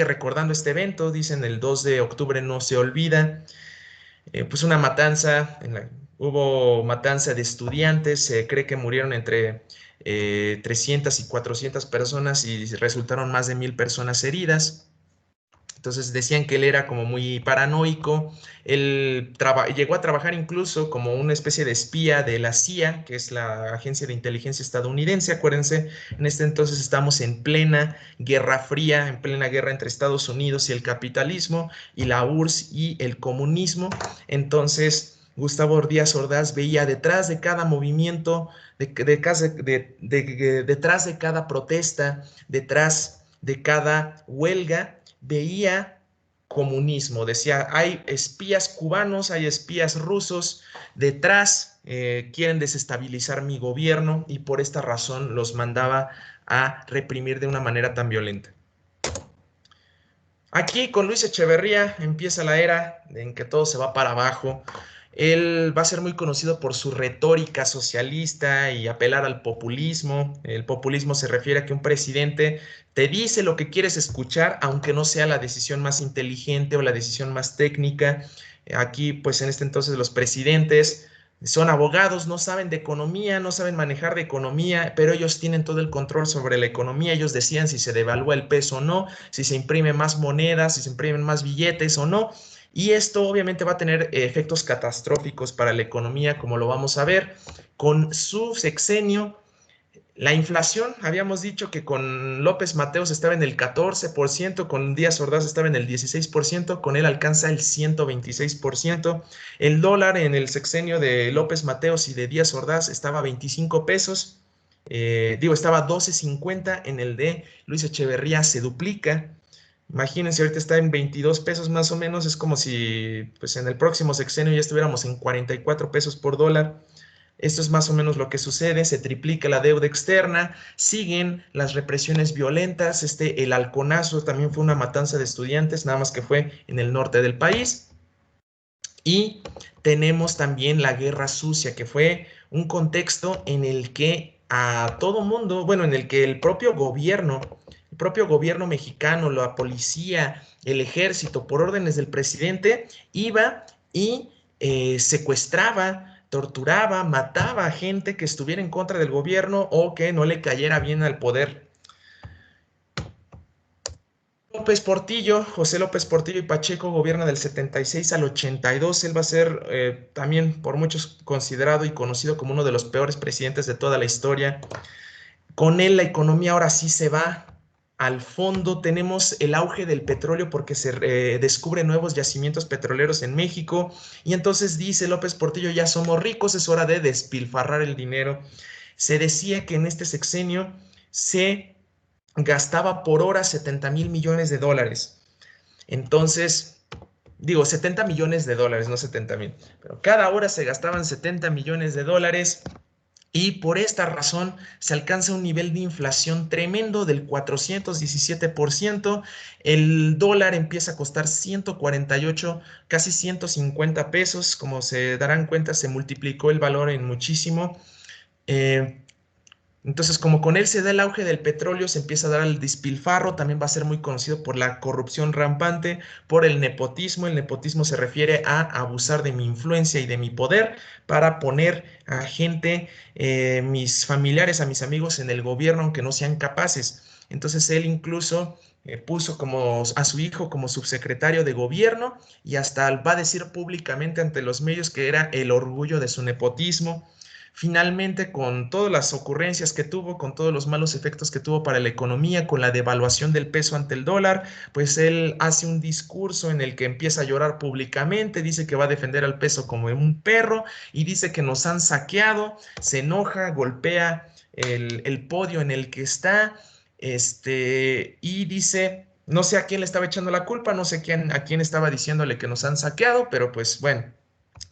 recordando este evento, dicen el 2 de octubre no se olvida, pues una matanza, hubo matanza de estudiantes, se cree que murieron entre 300 y 400 personas y resultaron más de 1000 personas heridas. Entonces decían que él era como muy paranoico, él llegó a trabajar incluso como una especie de espía de la CIA, que es la agencia de inteligencia estadounidense. Acuérdense, en este entonces estamos en plena Guerra Fría, en plena guerra entre Estados Unidos y el capitalismo, y la URSS y el comunismo. Entonces, Gustavo Díaz Ordaz veía detrás de cada movimiento, detrás de cada protesta, detrás de cada huelga, veía comunismo. Decía, hay espías cubanos, hay espías rusos detrás, quieren desestabilizar mi gobierno y por esta razón los mandaba a reprimir de una manera tan violenta. Aquí con Luis Echeverría empieza la era en que todo se va para abajo. Él va a ser muy conocido por su retórica socialista y apelar al populismo. El populismo se refiere a que un presidente te dice lo que quieres escuchar, aunque no sea la decisión más inteligente o la decisión más técnica. Aquí, pues en este entonces, los presidentes son abogados, no saben de economía, no saben manejar de economía, pero ellos tienen todo el control sobre la economía. Ellos decían si se devalúa el peso o no, si se imprime más monedas, si se imprimen más billetes o no. Y esto obviamente va a tener efectos catastróficos para la economía, como lo vamos a ver. Con su sexenio, la inflación, habíamos dicho que con López Mateos estaba en el 14%, con Díaz Ordaz estaba en el 16%, con él alcanza el 126%. El dólar en el sexenio de López Mateos y de Díaz Ordaz estaba a 25 pesos, estaba a 12.50, en el de Luis Echeverría se duplica. Imagínense, ahorita está en 22 pesos más o menos, es como si pues en el próximo sexenio ya estuviéramos en 44 pesos por dólar. Esto es más o menos lo que sucede, se triplica la deuda externa, siguen las represiones violentas, el halconazo también fue una matanza de estudiantes, nada más que fue en el norte del país. Y tenemos también la Guerra Sucia, que fue un contexto en el que a todo mundo, bueno, en el que el propio gobierno mexicano, la policía, el ejército, por órdenes del presidente, iba y secuestraba, torturaba, mataba a gente que estuviera en contra del gobierno o que no le cayera bien al poder. López Portillo, José López Portillo y Pacheco gobierna del 76 al 82. Él va a ser también por muchos considerado y conocido como uno de los peores presidentes de toda la historia. Con él la economía ahora sí se va al fondo. Tenemos el auge del petróleo porque se descubren nuevos yacimientos petroleros en México y entonces dice López Portillo, ya somos ricos, es hora de despilfarrar el dinero. Se decía que en este sexenio se gastaba por hora 70,000 millones de dólares. Entonces, digo, 70 millones de dólares, no 70,000, pero cada hora se gastaban 70 millones de dólares y por esta razón se alcanza un nivel de inflación tremendo del 417%. El dólar empieza a costar 148, casi 150 pesos. Como se darán cuenta, se multiplicó el valor en muchísimo. Eh, entonces, como con él se da el auge del petróleo, se empieza a dar el despilfarro, también va a ser muy conocido por la corrupción rampante, por el nepotismo. El nepotismo se refiere a abusar de mi influencia y de mi poder para poner a gente, mis familiares, a mis amigos en el gobierno, aunque no sean capaces. Entonces, él incluso puso como a su hijo como subsecretario de gobierno y hasta va a decir públicamente ante los medios que era el orgullo de su nepotismo. Finalmente, con todas las ocurrencias que tuvo, con todos los malos efectos que tuvo para la economía, con la devaluación del peso ante el dólar, pues él hace un discurso en el que empieza a llorar públicamente, dice que va a defender al peso como un perro y dice que nos han saqueado, se enoja, golpea el podio en el que está, y dice, no sé a quién le estaba echando la culpa, no sé a quién estaba diciéndole que nos han saqueado, pero pues bueno,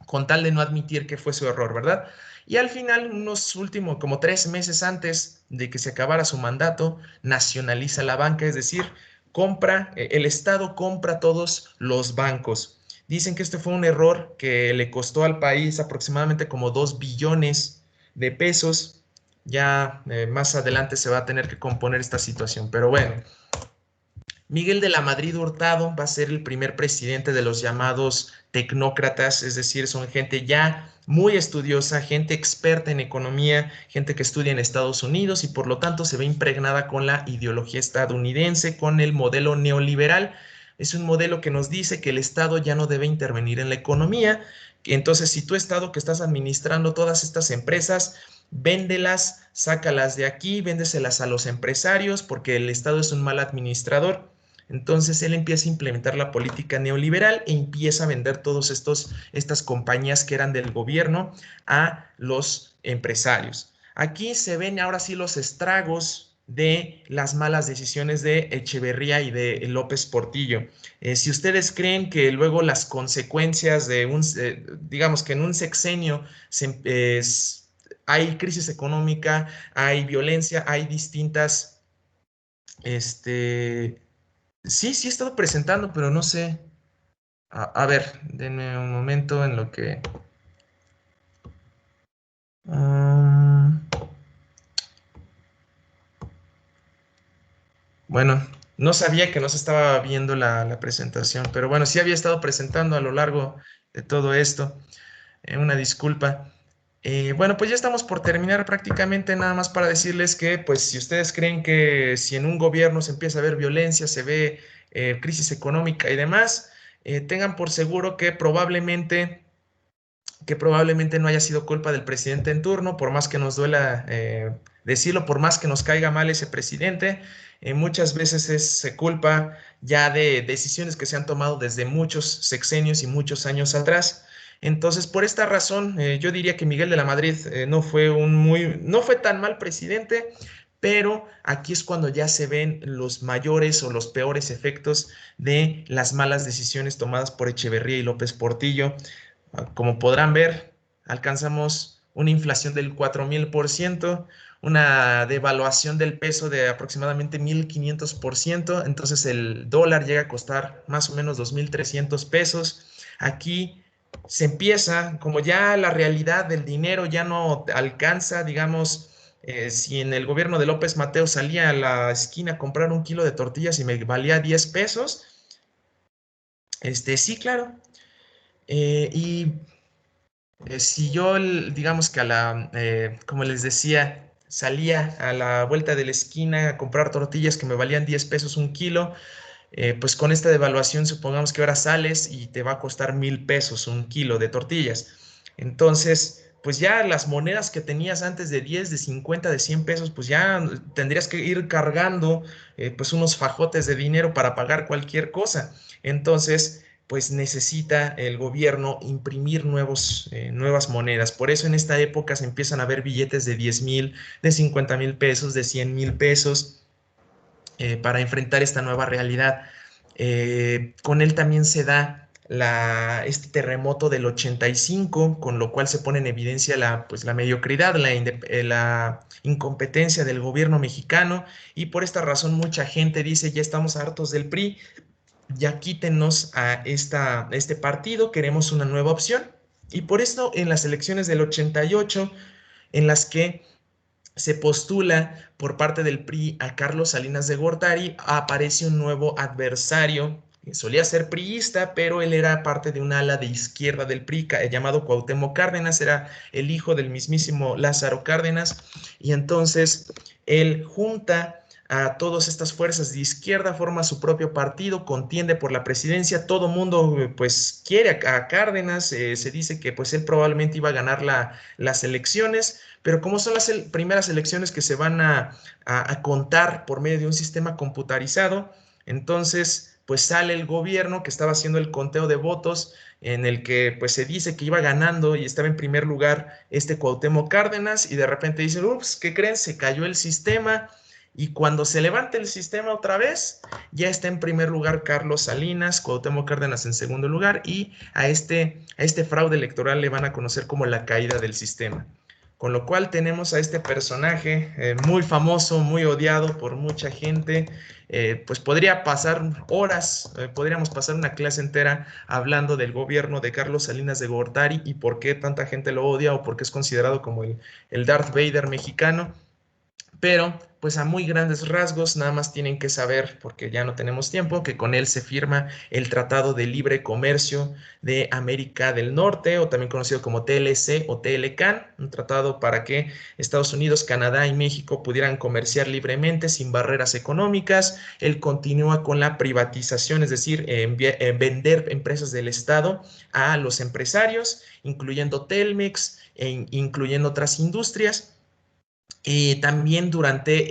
con tal de no admitir que fue su error, ¿verdad? Y al final, unos últimos, como 3 meses antes de que se acabara su mandato, nacionaliza la banca, es decir, el Estado compra todos los bancos. Dicen que este fue un error que le costó al país aproximadamente como 2 billones de pesos. Ya más adelante se va a tener que componer esta situación, pero bueno. Miguel de la Madrid Hurtado va a ser el primer presidente de los llamados tecnócratas, es decir, son gente ya muy estudiosa, gente experta en economía, gente que estudia en Estados Unidos y por lo tanto se ve impregnada con la ideología estadounidense, con el modelo neoliberal. Es un modelo que nos dice que el Estado ya no debe intervenir en la economía. Entonces, si tu Estado que estás administrando todas estas empresas, véndelas, sácalas de aquí, véndeselas a los empresarios porque el Estado es un mal administrador. Entonces él empieza a implementar la política neoliberal e empieza a vender estas compañías que eran del gobierno a los empresarios. Aquí se ven ahora sí los estragos de las malas decisiones de Echeverría y de López Portillo. Si ustedes creen que luego las consecuencias digamos que en un sexenio hay crisis económica, hay violencia, hay distintas, sí, sí he estado presentando, pero no sé. A ver, denme un momento en lo que... um, bueno, no sabía que no se estaba viendo la presentación, pero bueno, sí había estado presentando a lo largo de todo esto. Una disculpa. Bueno, pues ya estamos por terminar prácticamente, nada más para decirles que, pues, si ustedes creen que si en un gobierno se empieza a ver violencia, se ve crisis económica y demás, tengan por seguro que probablemente no haya sido culpa del presidente en turno, por más que nos duela decirlo, por más que nos caiga mal ese presidente, muchas veces es culpa ya de decisiones que se han tomado desde muchos sexenios y muchos años atrás. Entonces, por esta razón, yo diría que Miguel de la Madrid no fue tan mal presidente, pero aquí es cuando ya se ven los mayores o los peores efectos de las malas decisiones tomadas por Echeverría y López Portillo. Como podrán ver, alcanzamos una inflación del 4000%, una devaluación del peso de aproximadamente 1500%, entonces el dólar llega a costar más o menos 2300 pesos. Aquí se empieza, como ya la realidad del dinero ya no alcanza, digamos, si en el gobierno de López Mateos salía a la esquina a comprar un kilo de tortillas y me valía 10 pesos, sí, claro. Y si yo, digamos que como les decía, salía a la vuelta de la esquina a comprar tortillas que me valían 10 pesos un kilo, pues con esta devaluación supongamos que ahora sales y te va a costar 1000 pesos un kilo de tortillas. Entonces, pues ya las monedas que tenías antes de 10, de 50, de 100 pesos, pues ya tendrías que ir cargando pues unos fajotes de dinero para pagar cualquier cosa. Entonces, pues necesita el gobierno imprimir nuevas monedas. Por eso en esta época se empiezan a ver billetes de 10,000, de 50,000 pesos, de 100,000 pesos para enfrentar esta nueva realidad. Con él también se da este terremoto del 85, con lo cual se pone en evidencia pues, la mediocridad, la incompetencia del gobierno mexicano, y por esta razón mucha gente dice, ya estamos hartos del PRI, ya quítenos a este partido, queremos una nueva opción. Y por esto en las elecciones del 88, en las que se postula por parte del PRI a Carlos Salinas de Gortari, aparece un nuevo adversario que solía ser priista, pero él era parte de un ala de izquierda del PRI llamado Cuauhtémoc Cárdenas, era el hijo del mismísimo Lázaro Cárdenas, y entonces él junta a todas estas fuerzas de izquierda, forma su propio partido, contiende por la presidencia, todo mundo pues quiere a Cárdenas, se dice que pues él probablemente iba a ganar las elecciones, pero como son las primeras elecciones que se van a contar por medio de un sistema computarizado, entonces pues sale el gobierno que estaba haciendo el conteo de votos, en el que pues se dice que iba ganando y estaba en primer lugar este Cuauhtémoc Cárdenas, y de repente dicen, ups, ¿qué creen? Se cayó el sistema, y cuando se levanta el sistema otra vez, ya está en primer lugar Carlos Salinas, Cuauhtémoc Cárdenas en segundo lugar, y a este fraude electoral le van a conocer como la caída del sistema. Con lo cual tenemos a este personaje muy famoso, muy odiado por mucha gente. Pues podría pasar horas, podríamos pasar una clase entera hablando del gobierno de Carlos Salinas de Gortari y por qué tanta gente lo odia o por qué es considerado como el Darth Vader mexicano. Pero pues a muy grandes rasgos nada más tienen que saber, porque ya no tenemos tiempo, que con él se firma el Tratado de Libre Comercio de América del Norte, o también conocido como TLC o TLCAN, un tratado para que Estados Unidos, Canadá y México pudieran comerciar libremente sin barreras económicas. Él continúa con la privatización, es decir, vender empresas del Estado a los empresarios, incluyendo Telmex e incluyendo otras industrias. También durante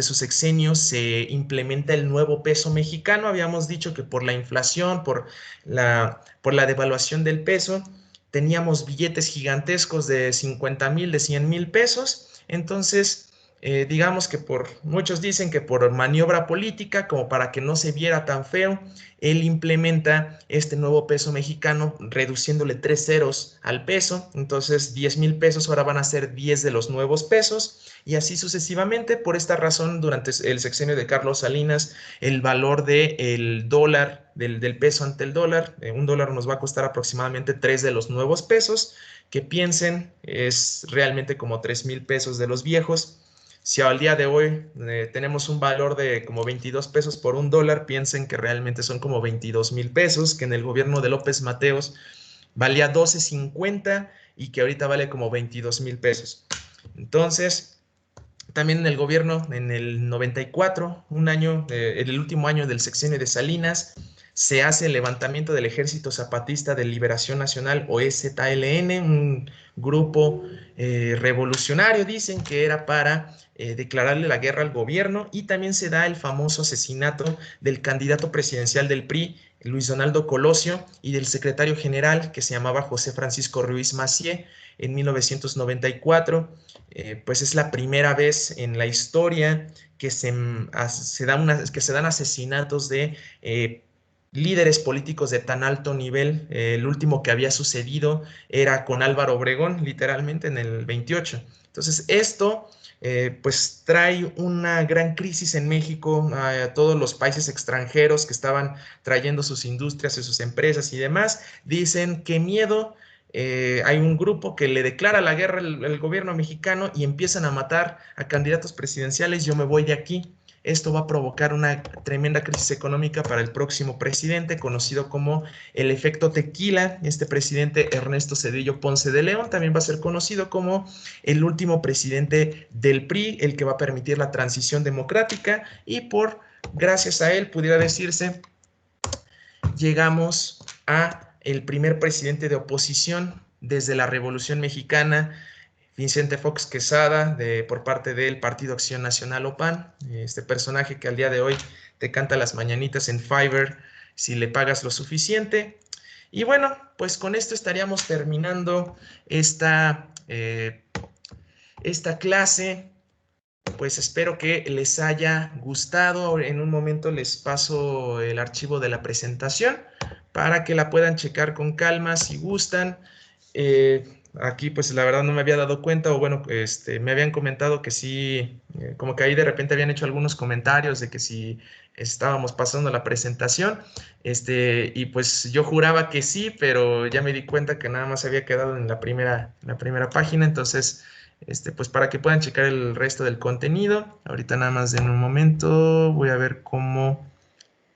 su sexenio se implementa el nuevo peso mexicano. Habíamos dicho que por la inflación, por la devaluación del peso, teníamos billetes gigantescos de 50,000, de 100,000 pesos. Entonces, digamos que muchos dicen que por maniobra política, como para que no se viera tan feo, él implementa este nuevo peso mexicano, reduciéndole 3 ceros al peso. Entonces 10,000 pesos ahora van a ser 10 de los nuevos pesos, y así sucesivamente. Por esta razón, durante el sexenio de Carlos Salinas, el valor del dólar, del peso ante el dólar, un dólar nos va a costar aproximadamente 3 de los nuevos pesos, que piensen, es realmente como 3,000 pesos de los viejos. Si al día de hoy tenemos un valor de como 22 pesos por un dólar, piensen que realmente son como 22,000 pesos, que en el gobierno de López Mateos valía 12.50 y que ahorita vale como 22,000 pesos. Entonces, también en el gobierno, en el 94, en el último año del sexenio de Salinas, se hace el levantamiento del Ejército Zapatista de Liberación Nacional, o EZLN, un grupo revolucionario, dicen que era para declararle la guerra al gobierno, y también se da el famoso asesinato del candidato presidencial del PRI, Luis Donaldo Colosio, y del secretario general, que se llamaba José Francisco Ruiz Massieu, en 1994. Pues es la primera vez en la historia que se dan asesinatos de líderes políticos de tan alto nivel. El último que había sucedido era con Álvaro Obregón, literalmente en el 28. Entonces, esto pues trae una gran crisis en México, a todos los países extranjeros que estaban trayendo sus industrias y sus empresas y demás. Dicen que miedo. Hay un grupo que le declara la guerra al gobierno mexicano y empiezan a matar a candidatos presidenciales. Yo me voy de aquí. Esto va a provocar una tremenda crisis económica para el próximo presidente, conocido como el efecto tequila. Este presidente, Ernesto Zedillo Ponce de León, también va a ser conocido como el último presidente del PRI, el que va a permitir la transición democrática y gracias a él, pudiera decirse, llegamos a el primer presidente de oposición desde la Revolución Mexicana, Vicente Fox Quesada, por parte del Partido Acción Nacional o PAN, este personaje que al día de hoy te canta las mañanitas en Fiverr si le pagas lo suficiente. Y bueno, pues con esto estaríamos terminando esta clase. Pues espero que les haya gustado. En un momento les paso el archivo de la presentación para que la puedan checar con calma si gustan. Aquí pues la verdad no me había dado cuenta, o bueno, me habían comentado que sí, como que ahí de repente habían hecho algunos comentarios de que si estábamos pasando la presentación, y pues yo juraba que sí, pero ya me di cuenta que nada más había quedado en la primera página. Entonces pues para que puedan checar el resto del contenido. Ahorita nada más en un momento voy a ver cómo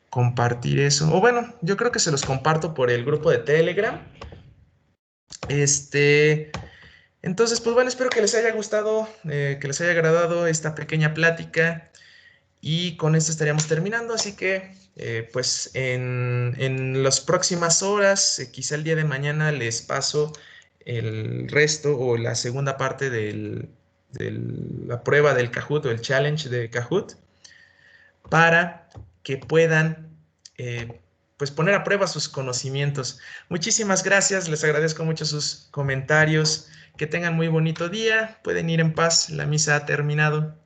compartir eso. O bueno, yo creo que se los comparto por el grupo de Telegram. Este, entonces, pues bueno, espero que les haya gustado, que les haya agradado esta pequeña plática. Y con esto estaríamos terminando, así que pues en las próximas horas, quizá el día de mañana les paso el resto o la segunda parte de la prueba del Kahoot o el challenge de Kahoot para que puedan pues poner a prueba sus conocimientos. Muchísimas gracias, les agradezco mucho sus comentarios, que tengan muy bonito día, pueden ir en paz, la misa ha terminado.